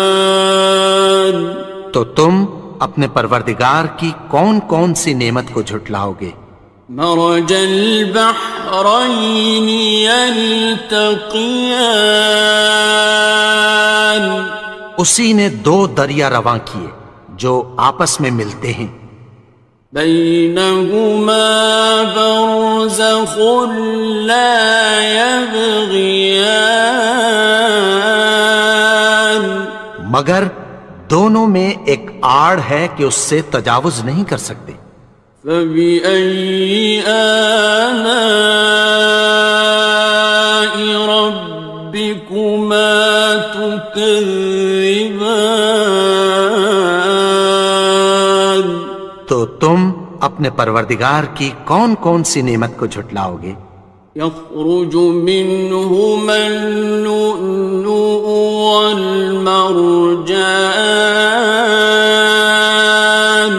تكذبان تو تم اپنے پروردگار کی کون کون سی نعمت کو جھٹلاؤ گے مرج البحرين يلتقيان اسی نے دو دریا رواں کیے جو آپس میں ملتے ہیں بينهما برزخ لا يبغيان مگر دونوں میں ایک آڑ ہے کہ اس سے تجاوز نہیں کر سکتے فبأي آلاء ربكما تكذبان تو تم اپنے پروردگار کی کون کون سی نعمت کو جھٹلاؤ گے يخرج منهما اللؤلؤ والمرجان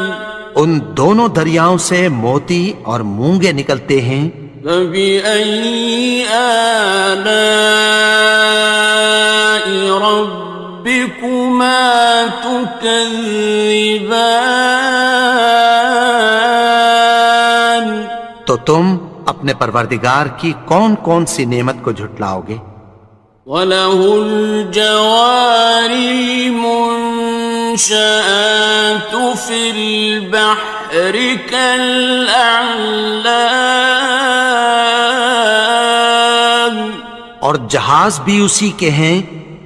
ان دونوں دریاؤں سے موتی اور مونگے نکلتے ہیں فبأي آلاء ربكما تكذبان تو تم اپنے پروردگار کی کون کون سی نعمت کو جھٹلاؤ گے وَلَهُ الْجَوَارِ الْمُنشَآتُ فِي الْبَحْرِ كَالْأَعْلَامِ اور جہاز بھی اسی کے ہیں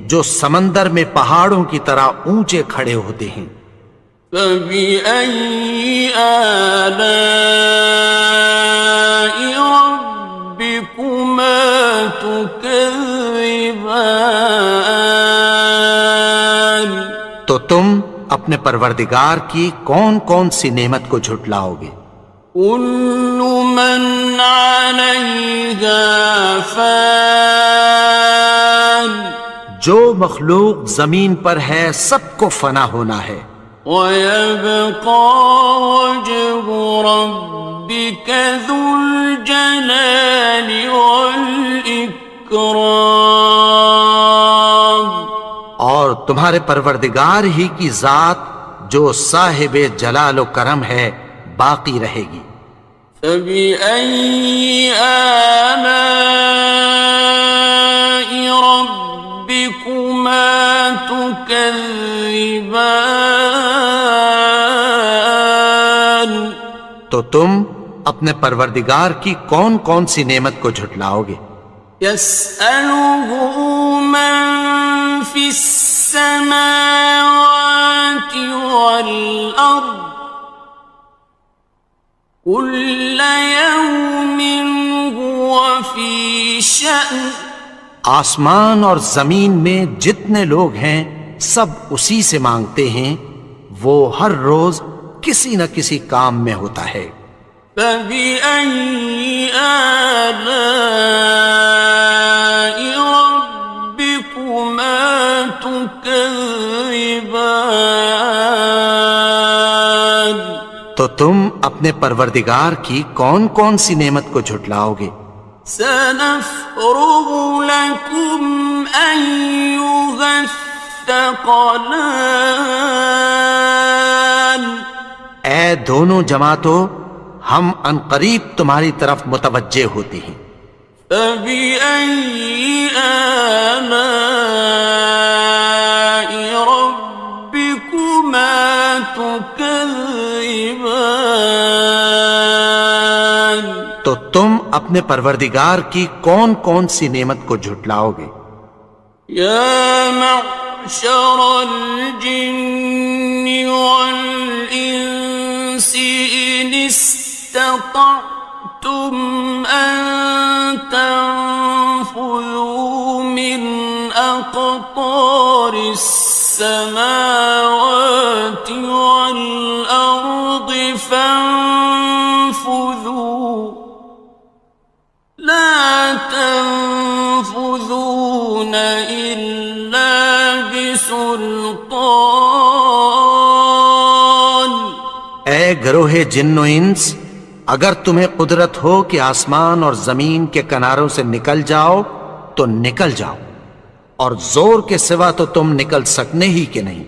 جو سمندر میں پہاڑوں کی طرح اونچے کھڑے ہوتے ہیں فَبِأَيِّ آلَاءِ رَبِّكُمَا تُكَذِّبَانِ تو تم اپنے پروردگار کی کون کون سی نعمت کو جھٹلاؤ گے؟ كل من عليها فان جو مخلوق زمین پر ہے سب کو فنا ہونا ہے، ويبقى وجه ربك ذو الجلال والإكرام اور تمہارے پروردگار ہی کی ذات جو صاحب جلال و کرم ہے باقی رہے گی۔ فبأي آلاء ربكما تكذبان تو تم اپنے پروردگار کی کون کون سی نعمت کو جھٹلاؤ گے؟ يسأله من في السماوات والأرض كل يوم هو في شأن آسمان اور زمین میں جتنے لوگ ہیں سب اسی سے مانگتے ہیں، وہ ہر روز کسی نہ کسی کام میں ہوتا ہے۔ فبأي آلاء ربكما تكذبان تو تم اپنے پروردگار کی کون کون سی نعمت کو جھٹلاؤ گے؟ سنفرغ لكم أيها الثقلان اے دونوں جماعتوں، ہم عنقریب تمہاری طرف متوجہ ہوتے ہیں۔ فبأي آلاء ربكما تكذبان تو تم اپنے پروردگار کی کون کون سی نعمت کو جھٹلاؤ گے؟ يا معشر الجن والإنس إن استطعتم أن تنفذوا من أقطار السماوات والأرض فانفذوا لا تنفذون إلا بسلطان اے گروہ جن و انس، اگر تمہیں قدرت ہو کہ آسمان اور زمین کے کناروں سے نکل جاؤ تو نکل جاؤ، اور زور کے سوا تو تم نکل سکنے ہی کہ نہیں۔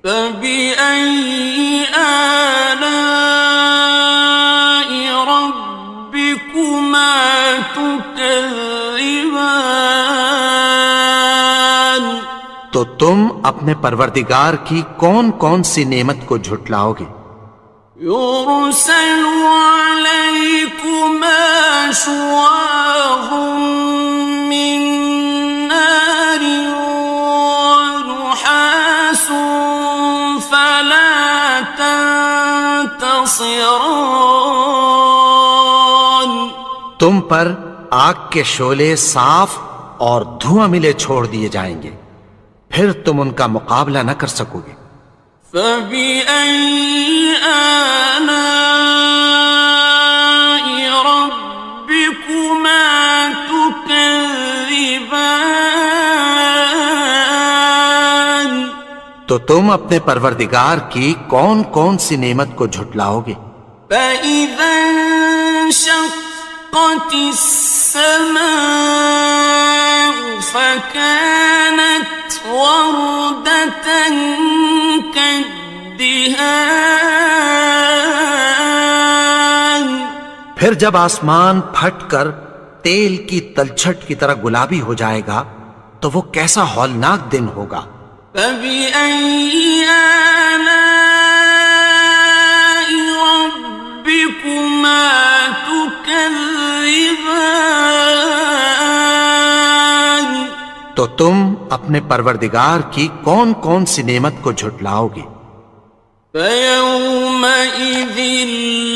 فبأي آلاء ربكما تكذبان تو تم اپنے پروردگار کی کون کون سی نعمت کو جھٹلاؤ گے؟ يرسل عليكما شواظ من نار ونحاس فلا تنتصران تم پر آگ کے شعلے صاف اور دھواں ملے چھوڑ دیے جائیں گے، پھر تم ان کا مقابلہ نہ کر سکو گے۔ فبأي آلاء ربكما تكذبان تو تم اپنے پروردگار کی کون کون سی نعمت کو جھٹلاؤ گے؟ فإذا انشقت السماء فكانت وردة كالدهان پھر جب آسمان پھٹ کر تیل کی تلچھٹ کی طرح گلابی ہو جائے گا تو وہ کیسا ہولناک دن ہوگا۔ فبأي آلاء ربكما تكذبان تو تم اپنے پروردگار کی کون کون سی نعمت کو جھٹلاؤ گے؟ فيومئذ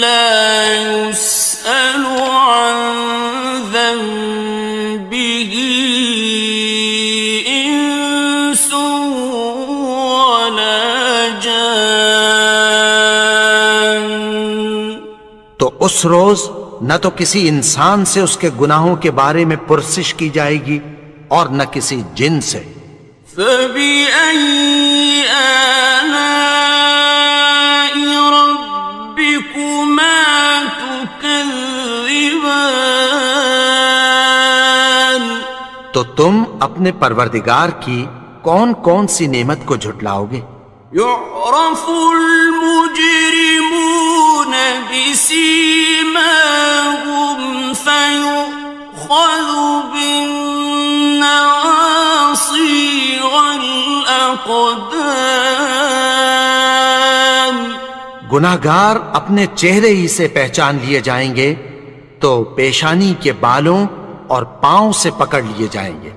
لا يسأل عن ذنبه جان. تو اس روز نہ تو کسی انسان سے اس کے گناہوں کے بارے میں پرسش کی جائے گی اور نہ کسی جن سے. فَبِأَيِّ آلَاءِ رَبِّكُمَا تُكَذِّبَانِ. تو تم اپنے پروردگار کی کون کون سی نعمت کو جھٹلاؤ گے؟ يُعْرَفُ الْمُجْرِمُونَ بِسِيمَاهُمْ فَيُؤْخَذُ بِالنَّوَاصِي وَالْأَقْدَامِ. گناہگار اپنے چہرے ہی سے پہچان لیے جائیں گے تو پیشانی کے بالوں اور پاؤں سے پکڑ لیے جائیں گے.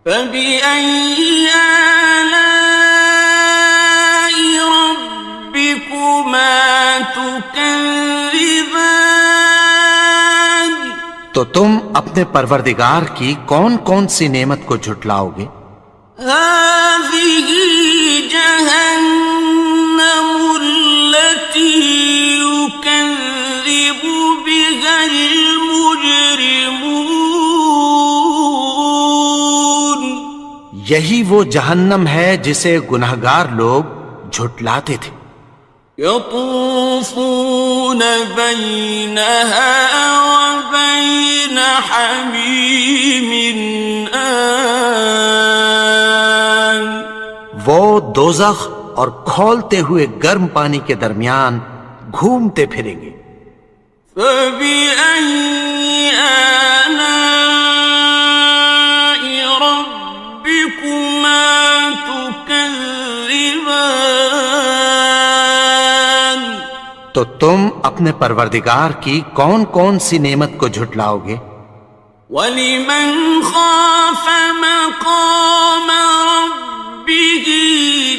فَبِأَيِّ آلَاءِ رَبِّكُمَا تُكَذِّبَانِ. تو تم اپنے پروردگار کی کون کون سی نعمت کو جھٹلاؤ گے؟ هَٰذِهِ جَهَنَّمُ الَّتِي يُكَذِّبُ بِهَا الْمُجْرِمُونَ. یہی وہ جہنم ہے جسے گناہگار لوگ جھٹلاتے تھے. يَطُوفُونَ بَيْنَهَا وَبَيْنَ حَمِيمٍ آنٍ. وہ دوزخ اور کھولتے ہوئے گرم پانی کے درمیان گھومتے پھریں گے. فَبِأَيِّ آلَاءِ رَبِّكُمَا تُكَذِّبَانِ. تو تم اپنے پروردگار کی کون کون سی نعمت کو جھٹلاؤ گے؟ وَلِمَنْ خَافَ مَقَامَ رَبِّهِ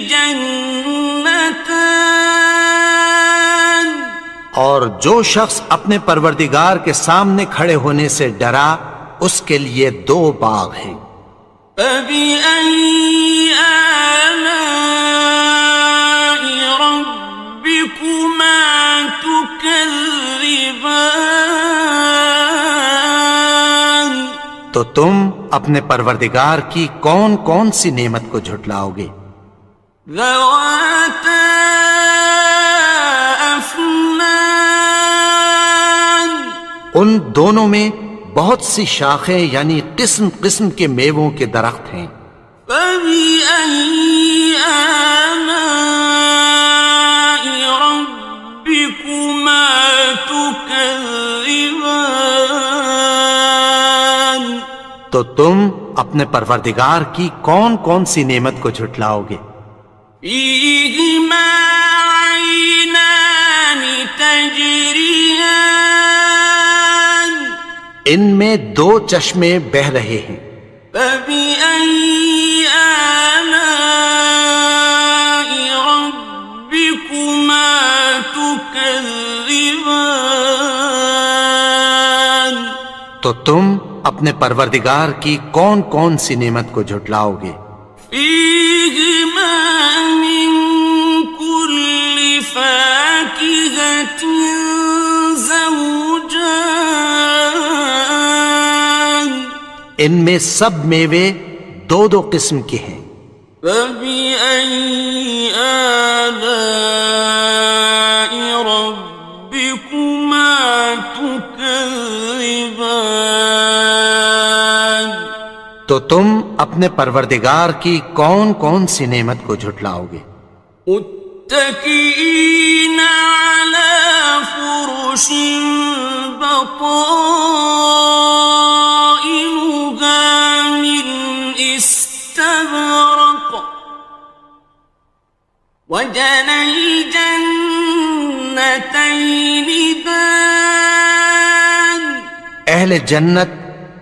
جَنَّتَانِ. اور جو شخص اپنے پروردگار کے سامنے کھڑے ہونے سے ڈرا اس کے لیے 2 باغ ہیں. فَبِأَيِّ آلَاءِ رَبِّكُمَا تُكَذِّبَانِ. تو تم اپنے پروردگار کی کون کون سی نعمت کو جھٹلاؤ گے؟ ذَوَاتَا أَفْنَانٍ. ان دونوں میں بہت سی شاخیں یعنی قسم قسم کے میووں کے درخت ہیں. فَبِأَيِّ آلَاءِ رَبِّكُمَا تُكَذِّبَانِ. تو تم اپنے پروردگار کی کون کون سی نعمت کو جھٹلاؤ گے؟ فِيهِمَا عَيْنَانِ تَجْرِيَانِ. ان میں 2 چشمے بہہ رہے ہیں. فَبِأَيِّ آلَاءِ رَبِّكُمَا تُكَذِّبَانِ. تو تم اپنے پروردگار کی کون کون سی نعمت کو جھٹلاؤ گے؟ فِيهِمَا مِن كُلِّ فَاكِهَةٍ زَوْجَانِ. ان میں سب میوے 2 قسم کے ہیں. فَبِأَيِّ آلَاءِ رَبِّكُمَا تُكَذِّبَانِ. تو تم اپنے پروردگار کی کون کون سی نعمت کو جھٹلاؤ گے؟ متكئين على فرش بطائنها من استبرق وجنى الجنتين دان. اہل جنت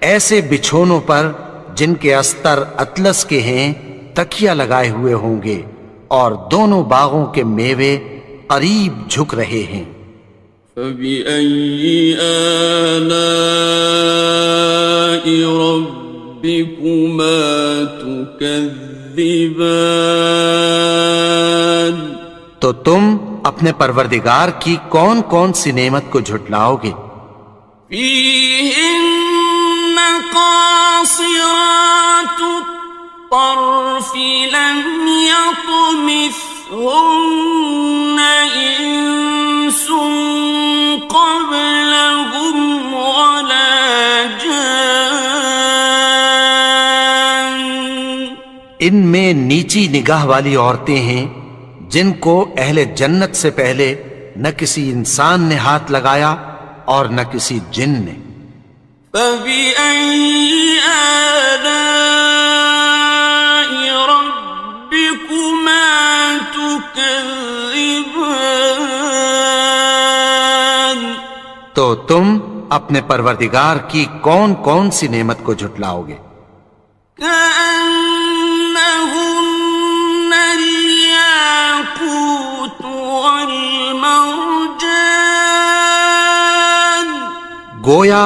ایسے بچھونوں پر جن کے استر اطلس کے ہیں تکیہ لگائے ہوئے ہوں گے اور دونوں باغوں کے میوے قریب جھک رہے ہیں. فَبِأَيِّ آلَاءِ رَبِّكُمَا تُكَذِّبَانِ. تو تم اپنے پروردگار کی کون کون سی نعمت کو جھٹلاؤ گے؟ فيهن قاصرات الطرف لم يطمثهن إنس قبلهم ولا جان. ان میں نیچی نگاہ والی عورتیں ہیں جن کو اہل جنت سے پہلے نہ کسی انسان نے ہاتھ لگایا اور نہ کسی جن نے. فبأي آلاء ربكما تكذبان. تو تم اپنے پروردگار کی کون کون سی نعمت کو جھٹلاؤ گے؟ كأنهن الياقوت والمرجان. گویا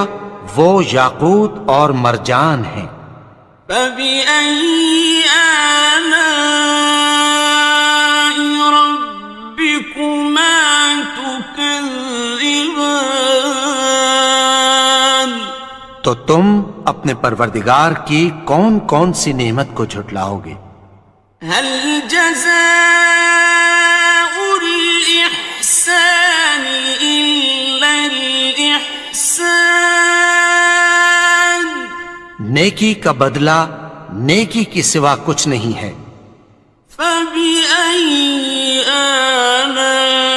وہ یاقوت اور مرجان ہیں. فبأي آلاء ربكما تكذبان. تو تم اپنے پروردگار کی کون کون سی نعمت کو جھٹلاؤ گے؟ هل جزاء الإحسان إلا الإحسان. نیکی کا بدلہ نیکی کی سوا کچھ نہیں ہے. فبأي آلاء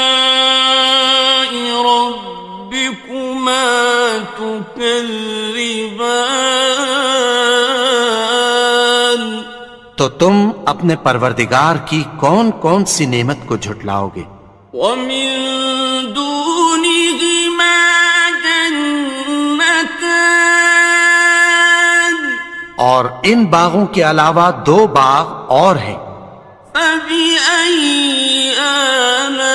ربكما تكذبان. تو تم اپنے پروردگار کی کون کون سی نعمت کو جھٹلاؤ گے؟ ومن دونهما جنتان. اور ان باغوں کے علاوہ دو باغ اور ہیں. فبأي آلاء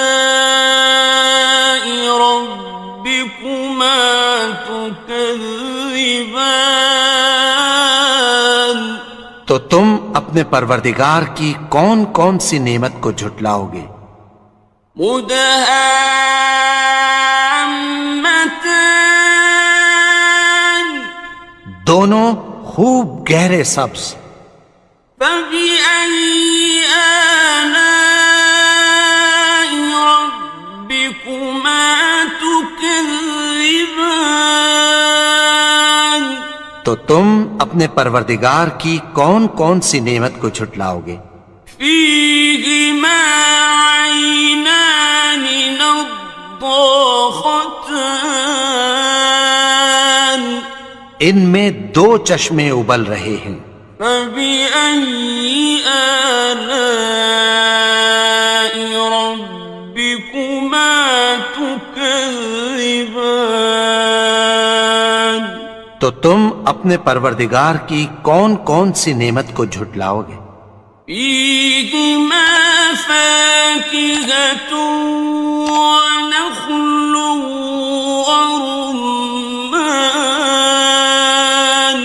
ربكما تكذبان. تو تم اپنے پروردگار کی کون کون سی نعمت کو جھٹلاؤ گے؟ مدهامتان. دونوں خوب گہرے سبز. فبأي آلاء ربكما تكذبان. تو تم اپنے پروردگار کی کون کون سی نعمت کو جھٹلاؤ گے؟ فيهما عينان نضاختان. ان میں دو چشمے ابل رہے ہیں. فبأي آلاء ربكما تكذبان. تو تم اپنے پروردگار کی کون کون سی نعمت کو جھٹلاؤ گے؟ فيهما فاكهة ونخل ورمان.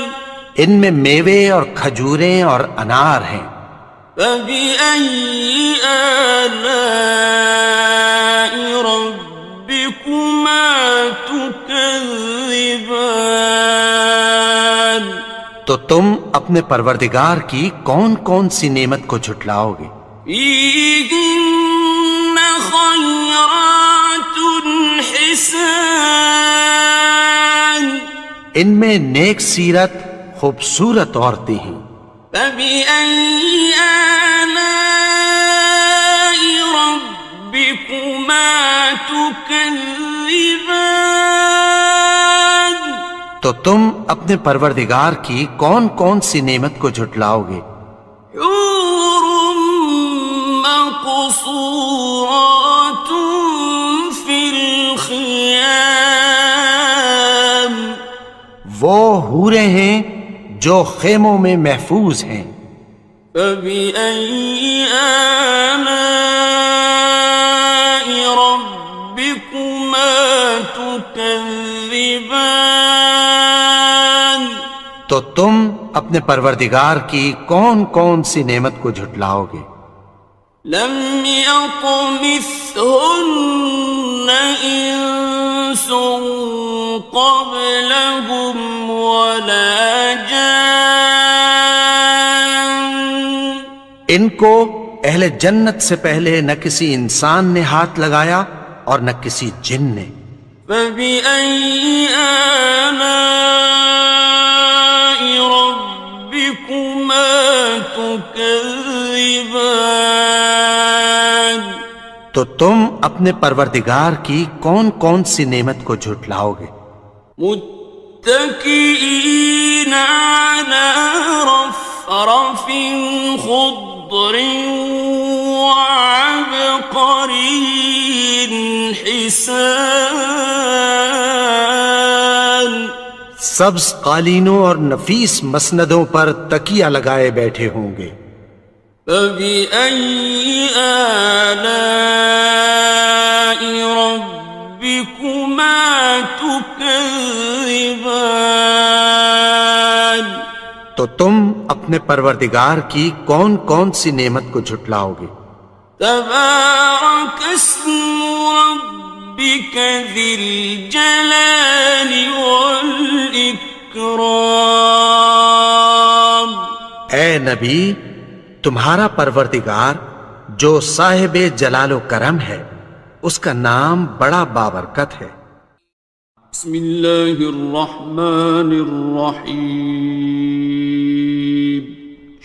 ان میں میوے اور کھجوریں اور انار ہیں. فبأي آلاء ربكما تكذبان. تو تم اپنے پروردگار کی کون کون سی نعمت کو جھٹلاؤ گے؟ فيهن خيرات حسان. ان میں نیک سیرت خوبصورت عورتیں ہیں. فبأي آلاء ربكما تكذبان. تو تم اپنے پروردگار کی کون کون سی نعمت کو جھٹلاؤ گے؟ حور مقصورات في الخيام. وہ حوریں ہیں جو خیموں میں محفوظ ہیں. فبأي آلاء ربكما تكذبان. تو تم اپنے پروردگار کی کون کون سی نعمت کو جھٹلاؤ گے؟ لم يطمثهن إنس قبلهم ولا جان ان کو اہل جنت سے پہلے نہ کسی انسان نے ہاتھ لگایا اور نہ کسی جن نے. فبأي آلاء ربكما تكذبان تو تم اپنے پروردگار کی کون کون سی نعمت کو جھٹلاؤ گے؟ متكئين على رفرف خضر وعبقري حسان سبز قالینوں اور نفیس مسندوں پر تکیہ لگائے بیٹھے ہوں گے. فبأي آلاء ربكما تكذبان تو تم اپنے پروردگار کی کون کون سی نعمت کو جھٹلاؤ گے؟ تبارك اسم ربك ذي الجلال والإكرام. اے نبی، تمہارا پروردگار جو صاحب جلال و کرم ہے، اس کا نام بڑا بابرکت ہے. بسم اللہ الرحمن الرحیم.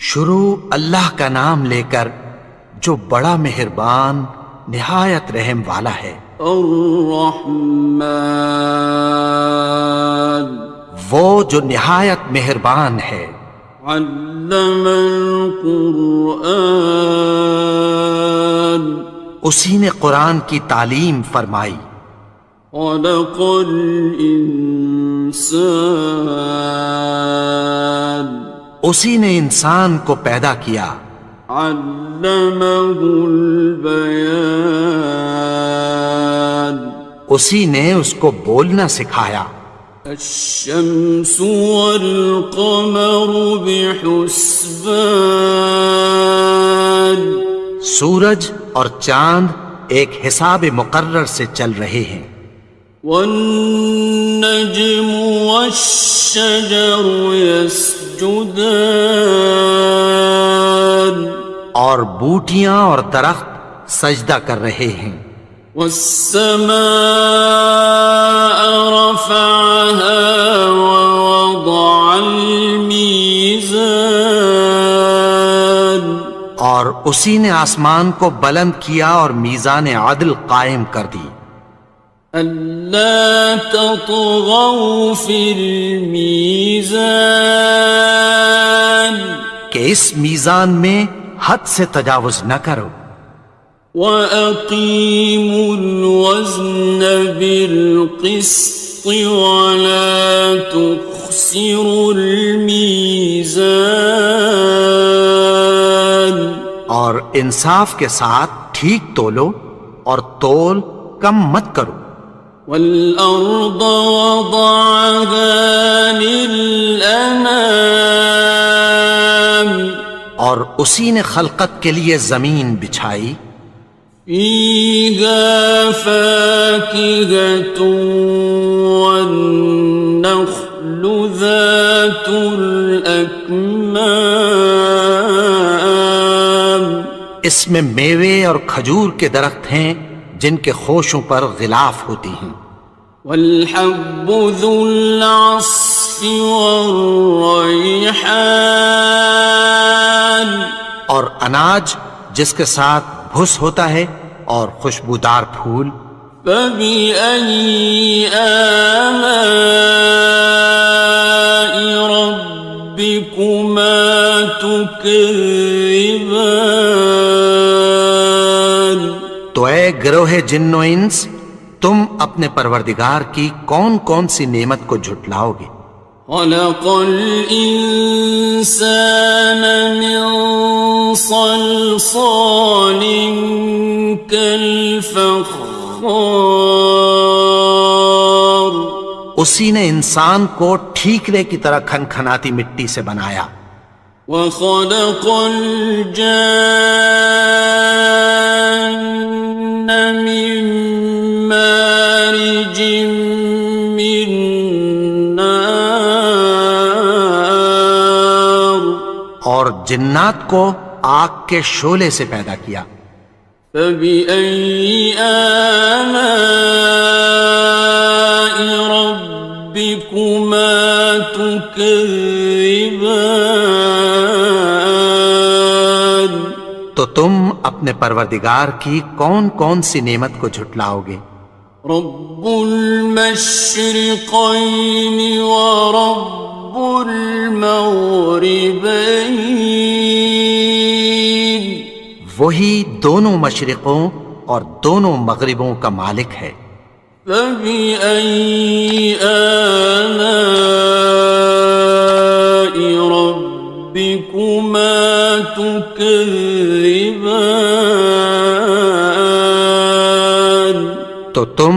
شروع اللہ کا نام لے کر جو بڑا مہربان نہایت رحم والا ہے. الرحمن وہ جو نہایت مہربان ہے. علم القرآن اسی نے قرآن کی تعلیم فرمائی. خلق الانسان اسی نے انسان کو پیدا کیا. علمہ البیان اسی نے اس کو بولنا سکھایا. الشمس والقمر بحسبان سورج اور چاند ایک حساب مقرر سے چل رہے ہیں. والنجم والشجر يسجدان اور بوٹیاں اور درخت سجدہ کر رہے ہیں. والسماء رفعها ووضع الميزان اور اسی نے آسمان کو بلند کیا اور میزان عدل قائم کر دی. ألا تطغوا في الميزان کہ اس میزان میں حد سے تجاوز نہ کرو. وَأَقِيمُوا الْوَزْنَ بِالْقِسْطِ وَلَا تُخْسِرُوا الْمِيزَانَ اور انصاف کے ساتھ ٹھیک تولو اور تول کم مت کرو. وَالْأَرْضَ وَضَعَهَا لِلْأَنَامِ اور اسی نے خلقت کے لیے زمین بچھائی. فِيهَا فَاكِهَةٌ وَالنَّخْلُ ذَاتُ الْأَكْمَامِ اس میں میوے اور کھجور کے درخت ہیں جن کے خوشوں پر غلاف ہوتی ہیں. وَالْحَبُّ ذُو الْعَصْفِ وَالرَّيْحَانِ اور اناج جس کے ساتھ بھس ہوتا ہے اور خوشبودار پھول. فَبِأَيِّ آلَاءِ رَبِّكُمَا تُكَذِّبَانِ تو اے گروہ جن و انس، تم اپنے پروردگار کی کون کون سی نعمت کو جھٹلاؤ گے؟ خلق الإنسان من صلصال كالفخار اسی نے انسان کو ٹھیکرے کی طرح کھنکھناتی مٹی سے بنایا. وخلق الجن من مارج من نار اور جنات کو آگ کے شعلے سے پیدا کیا. فبأي آلاء ربكما تكذبان تو تم اپنے پروردگار کی کون کون سی نعمت کو جھٹلاؤ گے؟ رب المشرقين ورب المغربين وہی دونوں مشرقوں اور دونوں مغربوں کا مالک ہے. فبأي آلاء ربكما تكذبان تو تم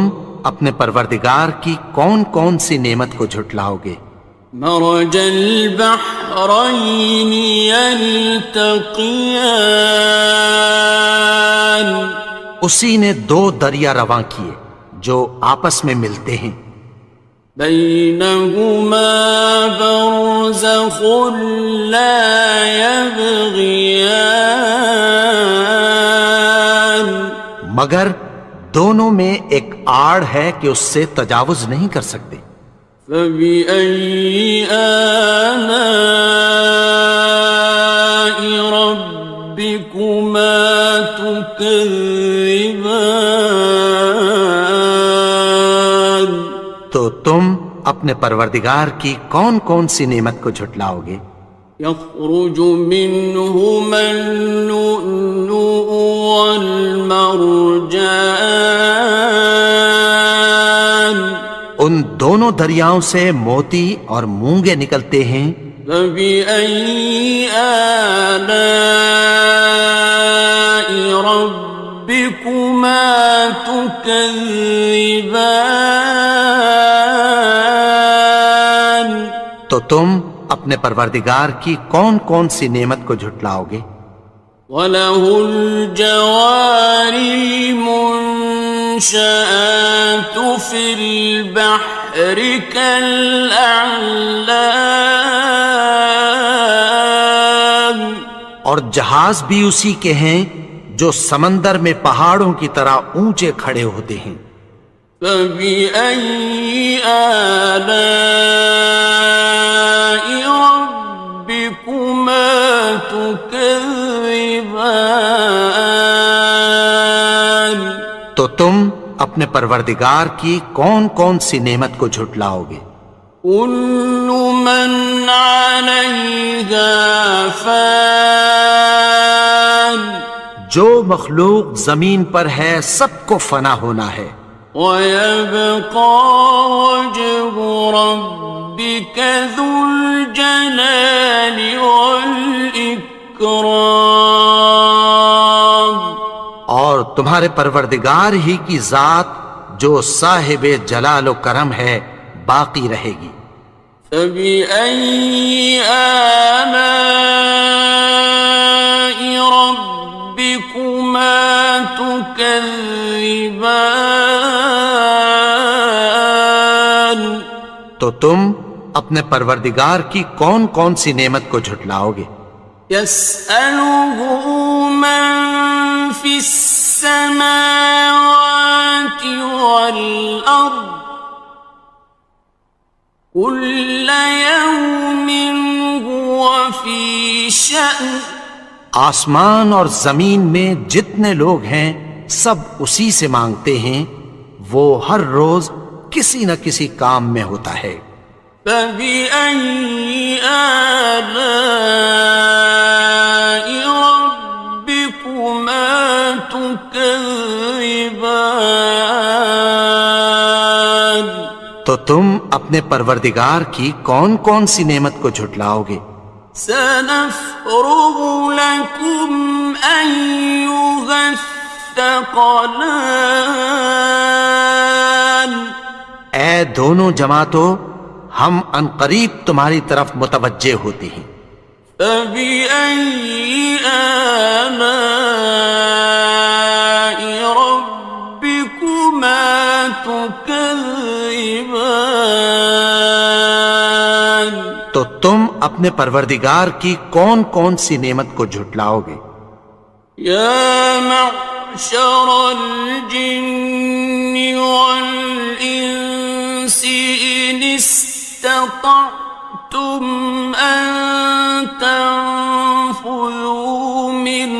اپنے پروردگار کی کون کون سی نعمت کو جھٹلاؤ گے؟ مرج البحرين يلتقيان اسی نے دو دریا رواں کیے جو آپس میں ملتے ہیں. بينهما برزخ لا يبغيان مگر دونوں میں ایک آڑ ہے کہ اس سے تجاوز نہیں کر سکتے. فبأي آلاء ربكما تكذبان تو تم اپنے پروردگار کی کون کون سی نعمت کو جھٹلاؤ گے؟ يخرج منهما اللؤلؤ والمرجان ان دونوں دریاؤں سے موتی اور مونگے نکلتے ہیں. فبأي آلاء ربكما تكذبان تو تم اپنے پروردگار کی کون کون سی نعمت کو جھٹلاؤ گے؟ وَلَهُ الْجَوَارِ الْمُنشَآتُ فِي الْبَحْرِ كَالْأَعْلَامِ اور جہاز بھی اسی کے ہیں جو سمندر میں پہاڑوں کی طرح اونچے کھڑے ہوتے ہیں. فَبِأَيِّ آلَاءِ رَبِّكُمَا تُكَذِّبَانِ تو تم اپنے پروردگار کی کون کون سی نعمت کو جھٹلاؤ گے؟ كُلُّ مَنْ عَلَيْهَا فَانٍ جو مخلوق زمین پر ہے سب کو فنا ہونا ہے. وَيَبْقَى وَجْهُ رَبِّكَ ذُو الْجَلَالِ وَالْإِكْرَامِ اور تمہارے پروردگار ہی کی ذات جو صاحب جلال و کرم ہے باقی رہے گی. فَبِأَيِّ آلَاءِ رَبِّكُمَا تُكَذِّبَانِ تو تم اپنے پروردگار کی کون کون سی نعمت کو جھٹلاؤ گے؟ يَسْأَلُهُ مَن فِي السَّمَاوَاتِ وَالْأَرْضِ كُلَّ يَوْمٍ هُوَ فِي شَأْنٍ آسمان اور زمین میں جتنے لوگ ہیں سب اسی سے مانگتے ہیں، وہ ہر روز کسی نہ کسی کام میں ہوتا ہے. فَبِأَيِّ آلَاءِ رَبِّكُمَا تُكَذِّبَانِ تو تم اپنے پروردگار کی کون کون سی نعمت کو جھٹلاؤ گے؟ سَنَفْرُغُ لَكُمْ أَيُّهَ الثَّقَلَانِ اے دونوں جماعتوں، ہم عنقریب تمہاری طرف متوجہ ہوتے ہیں. فبأي آلاء ربكما تكذبان تو تم اپنے پروردگار کی کون کون سی نعمت کو جھٹلاؤ گے؟ يا معشر الجن والإنس إن استطعتم أن تنفذوا من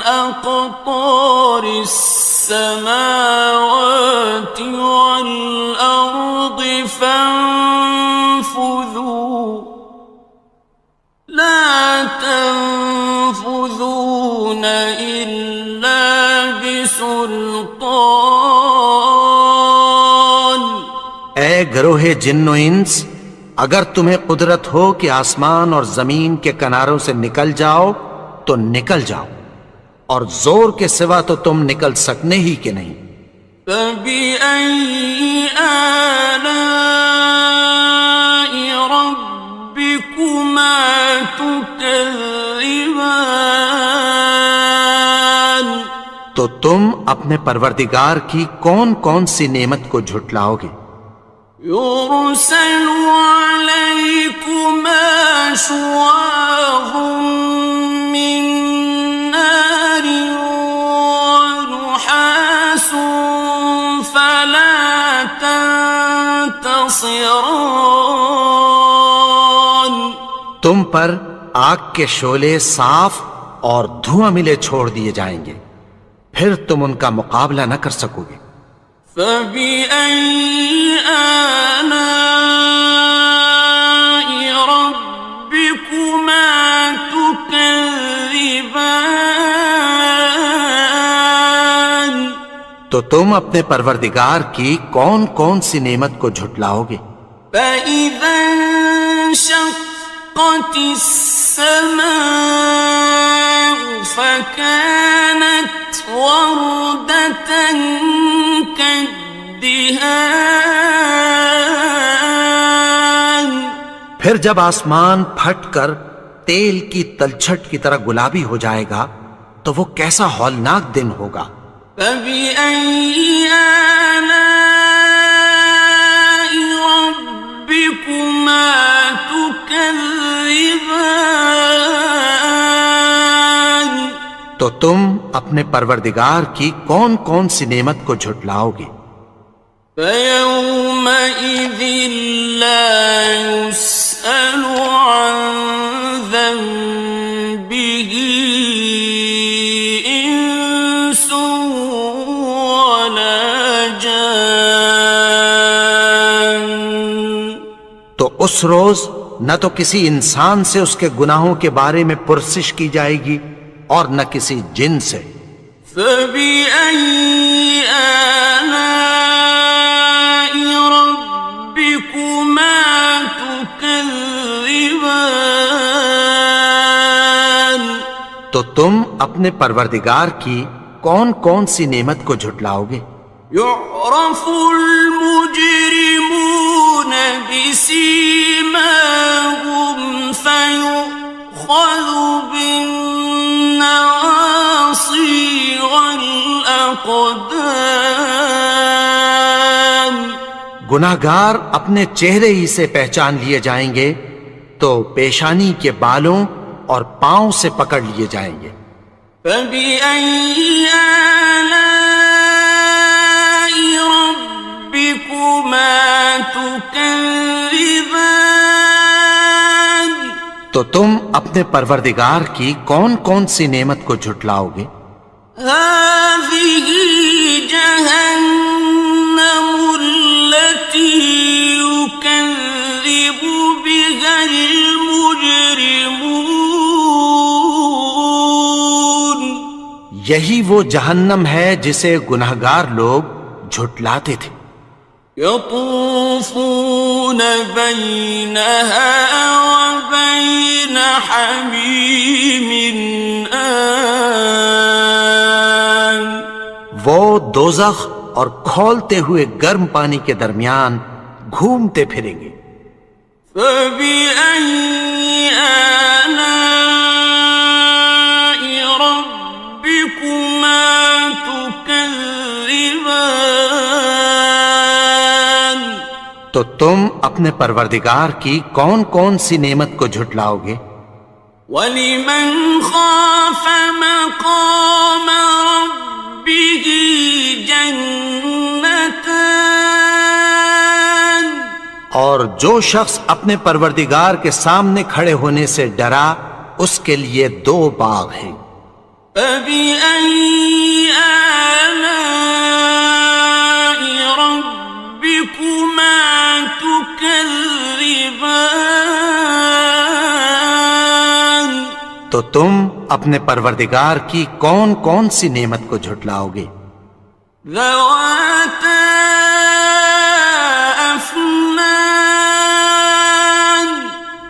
أقطار السماوات والأرض فانفذوا لا تنفذون إلا بسلطان اے گروہ جن و انس، اگر تمہیں قدرت ہو کہ آسمان اور زمین کے کناروں سے نکل جاؤ تو نکل جاؤ، اور زور کے سوا تو تم نکل سکنے ہی کہ نہیں۔ فبأي آلاء ربكما تكذبان تو تم اپنے پروردگار کی کون کون سی نعمت کو جھٹلاؤ گے؟ يرسل عليكما شواظ من نار ونحاس فلا تنتصران تم پر آگ کے شعلے صاف اور دھواں ملے چھوڑ دیے جائیں گے، پھر تم ان کا مقابلہ نہ کر سکو گے۔ فبأي آلاء ربكما تكذبان تو تم اپنے پروردگار کی کون کون سی نعمت کو جھٹلاؤ گے؟ فإذا انشقت السماء فكانت وردة كالدهان پھر جب آسمان پھٹ کر تیل کی تلچھٹ کی طرح گلابی ہو جائے گا تو وہ کیسا ہولناک دن ہوگا۔ فبأي آلاء ربكما تكذبان تو تم اپنے پروردگار کی کون کون سی نعمت کو جھٹلاؤ گے؟ فيومئذ لا يسأل عن ذنبه إنس ولا جان تو اس روز نہ تو کسی انسان سے اس کے گناہوں کے بارے میں پرسش کی جائے گی اور نہ کسی جن سے۔ فبأي آلاء ربكما تكذبان تو تم اپنے پروردگار کی کون کون سی نعمت کو جھٹلاؤ گے؟ يعرف المجرمون بسيماهم فيؤخذ بالنواصي والأقدام گناہگار اپنے چہرے ہی سے پہچان لیے جائیں گے تو پیشانی کے بالوں اور پاؤں سے پکڑ لیے جائیں گے۔ فبأي آلاء ربكما تكذبان تو تم اپنے پروردگار کی کون کون سی نعمت کو جھٹلاؤ گے؟ هذه جهنم التي يكذب بها المجرمون یہی وہ جہنم ہے جسے گناہگار لوگ جھٹلاتے تھے۔ يطوفون بينها وبين حميم آن وہ دوزخ اور کھولتے ہوئے گرم پانی کے درمیان گھومتے پھریں گے۔ فبأي آلاء تو تم اپنے پروردگار کی کون کون سی نعمت کو جھٹلاؤ گے؟ وَلِمَنْ خَافَ مَقَامَ رَبِّهِ جَنَّتَانِ اور جو شخص اپنے پروردگار کے سامنے کھڑے ہونے سے ڈرا اس کے لیے 2 باغ ہیں۔ فَبِأَيِّ آلَاءِ رَبِّكُمَا تُكَذِّبَانِ تو تم اپنے پروردگار کی کون کون سی نعمت کو جھٹلاؤ گے؟ ذَوَاتَا أَفْنَانٍ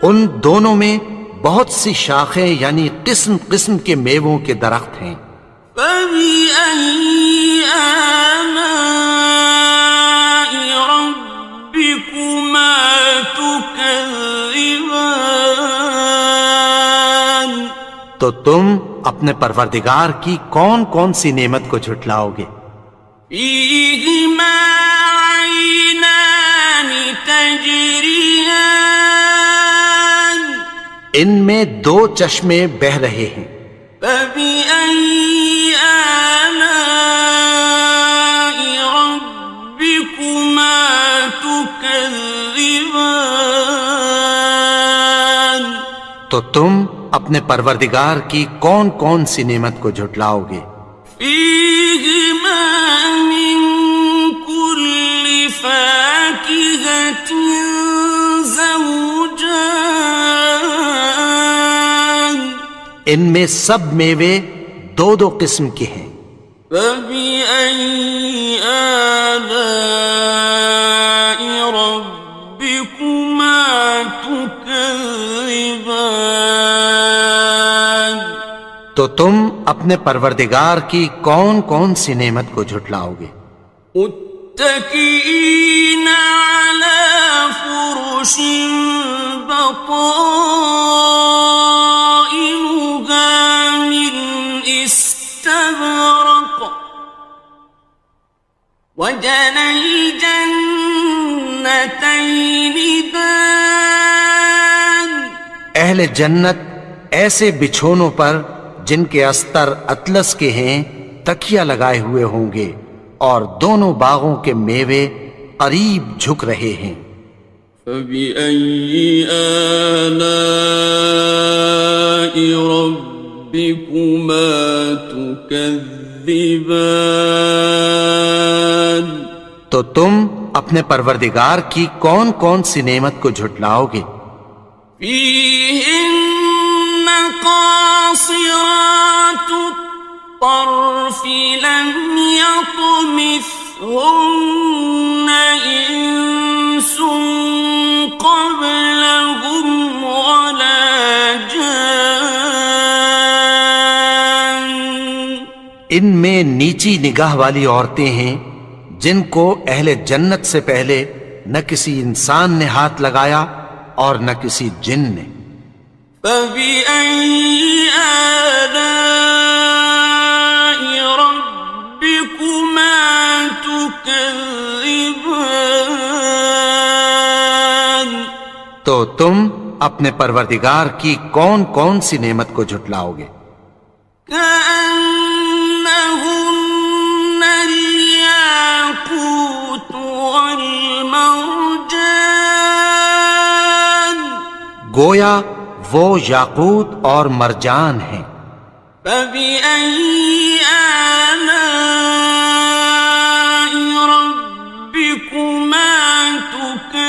ان دونوں میں بہت سی شاخیں یعنی قسم قسم کے میووں کے درخت ہیں۔ فَبِأَيِّ آلَاءِ رَبِّكُمَا تُكَذِّبَانِ تو تم اپنے پروردگار کی کون کون سی نعمت کو جھٹلاؤ گے؟ فِيهِمَا عَيْنَانِ تَجْرِيَانِ ان میں 2 چشمے بہہ رہے ہیں۔ فَبِأَيِّ آلَاءِ رَبِّكُمَا تُكَذِّبَانِ تو تم اپنے پروردگار کی کون کون سی نعمت کو جھٹلاؤ گے؟ فِيهِمَا مِن كُلِّ فَاكِهَةٍ زَوْجَانِ ان میں سب میوے 2 قسم کے ہیں۔ فَبِأَيِّ آلَاءِ رَبِّكُمَا تُكَذِّبَانِ تو تم اپنے پروردگار کی کون کون سی نعمت کو جھٹلاؤ گے؟ متكئين على فرش بطائنها من استبرق وجنى الجنتين دان اہل جنت ایسے بچھونوں پر جن کے استر اطلس کے ہیں تکیہ لگائے ہوئے ہوں گے اور دونوں باغوں کے میوے قریب جھک رہے ہیں۔ فَبِأَيِّ آلَاءِ رَبِّكُمَا تُكَذِّبَانِ تو تم اپنے پروردگار کی کون کون سی نعمت کو جھٹلاؤ گے؟ فِيهِنَّ قَاصِرَاتُ الطَّرْفِ لَمْ يَطْمِثْهُنَّ إِنسٌ قَبْلَهُمْ وَلَا جَانٌّ ان میں نیچی نگاہ والی عورتیں ہیں جن کو اہل جنت سے پہلے نہ کسی انسان نے ہاتھ لگایا اور نہ کسی جن نے۔ فَبِأَيِّ آلَاءِ رَبِّكُمَا تُكَذِّبَانِ تو تم اپنے پروردگار کی کون کون سی نعمت کو جھٹلاؤ گے؟ كَأَنَّهُنَّ الْيَاقُوتُ وَالْمَرْجَانُ گویا وہ یاقوت اور مرجان ہیں۔ فَبِأَيِّ آلَاءِ رَبِّكُمَا تُكَذِّبَانِ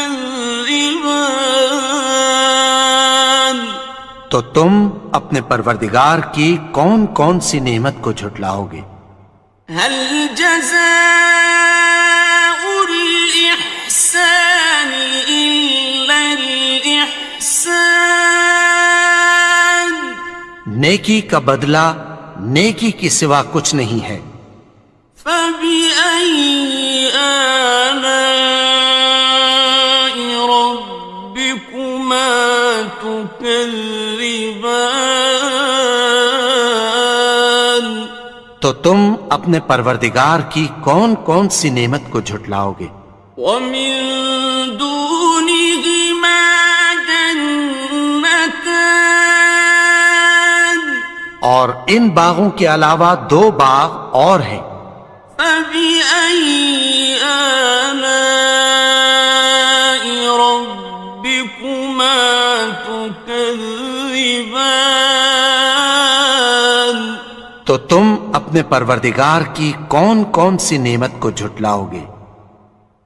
تو تم اپنے پروردگار کی کون کون سی نعمت کو جھٹلاؤ گے؟ هَلْ جَزَاءُ الْإِحْسَانِ إِلَّا الْإِحْسَانُ نیکی کا بدلہ نیکی کی سوا کچھ نہیں ہے۔ فَبِأَيِّ آلَاءِ رَبِّكُمَا تُكَذِّبَانِ تو تم اپنے پروردگار کی کون کون سی نعمت کو جھٹلاؤ گے؟ وَمِن دُونِ اور ان باغوں کے علاوہ 2 باغ اور ہیں۔ فبأي آلاء ربكما تكذبان؟ تو تم اپنے پروردگار کی کون کون سی نعمت کو جھٹلاؤ گے؟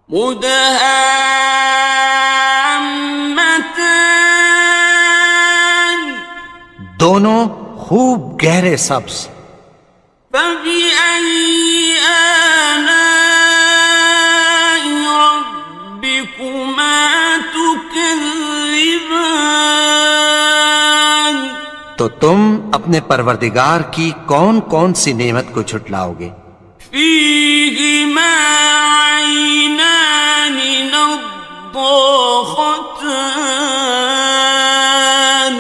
مدهامتان، دونوں خوب گہرے سبز۔ فبأي آلاء ربكما تكذبان؟ تو تم اپنے پروردگار کی کون کون سی نعمت کو جھٹلاؤ گے؟ فيهما عينان نضاختان،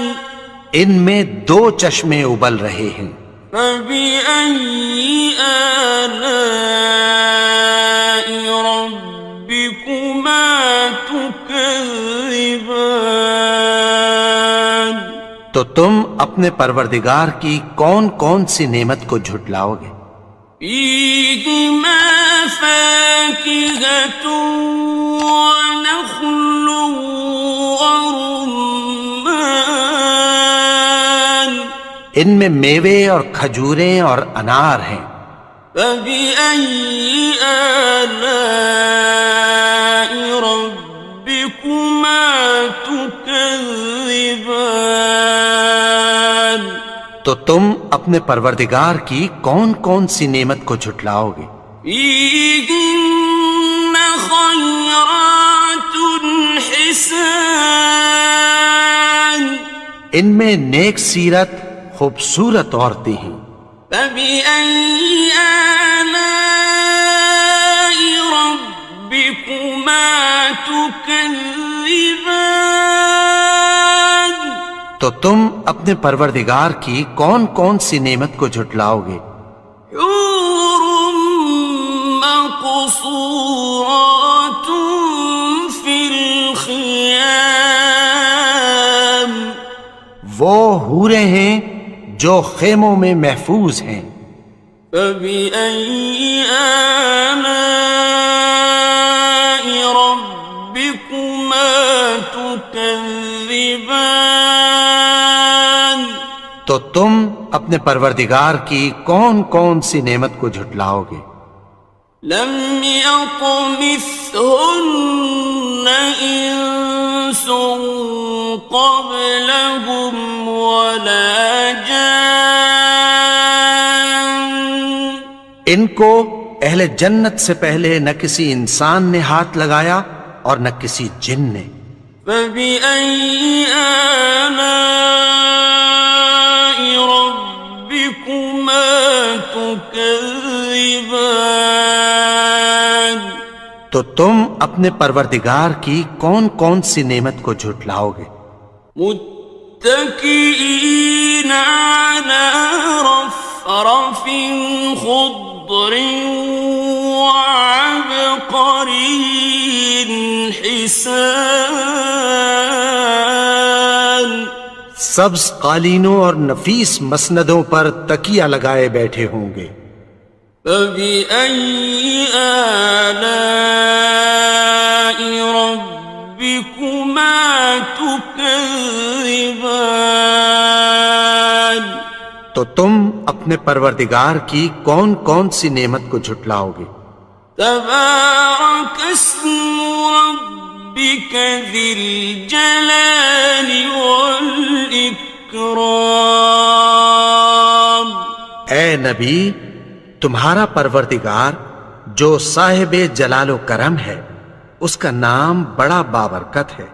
ان میں 2 چشمے ابل رہے ہیں۔ فبأي آلاء ربكما تكذبان؟ تو تم اپنے پروردگار کی کون کون سی نعمت کو جھٹلاؤ گے؟ فيهما فاكهة ونخل ورمان، ان میں میوے اور کھجوریں اور انار ہیں۔ فبأي آلاء ربكما تكذبان؟ تو تم اپنے پروردگار کی کون کون سی نعمت کو جھٹلاؤ گے؟ فيهن خيرات حسان، ان میں نیک سیرت خوبصورت عورتیں ہیں۔ فبأي آلاء ربكما تكذبان؟ تو تم اپنے پروردگار کی کون کون سی نعمت کو جھٹلاؤ گے؟ حور مقصورات في الخيام، وہ حوریں ہیں جو خیموں میں محفوظ ہیں۔ فبأي آلاء ربكما تكذبان؟ تو تم اپنے پروردگار کی کون کون سی نعمت کو جھٹلاؤ گے؟ لم يطمثهن إنس قبلهم ولا جان، ان کو اہل جنت سے پہلے نہ کسی انسان نے ہاتھ لگایا اور نہ کسی جن نے۔ فبأي آلاء ربكما تكذبان؟ تو تم اپنے پروردگار کی کون کون سی نعمت کو جھٹلاؤ گے؟ متكئين على رفرف خضر وعبقري حسان، سبز قالینوں اور نفیس مسندوں پر تکیہ لگائے بیٹھے ہوں گے۔ فبأي آلاء ربكما تكذبان؟ تو تم اپنے پروردگار کی کون کون سی نعمت کو جھٹلاؤ گے؟ تبارك اسم ربك ذي الجلال والإكرام۔ اے نبی، تمہارا پروردگار جو صاحب جلال و کرم ہے، اس کا نام بڑا بابرکت ہے۔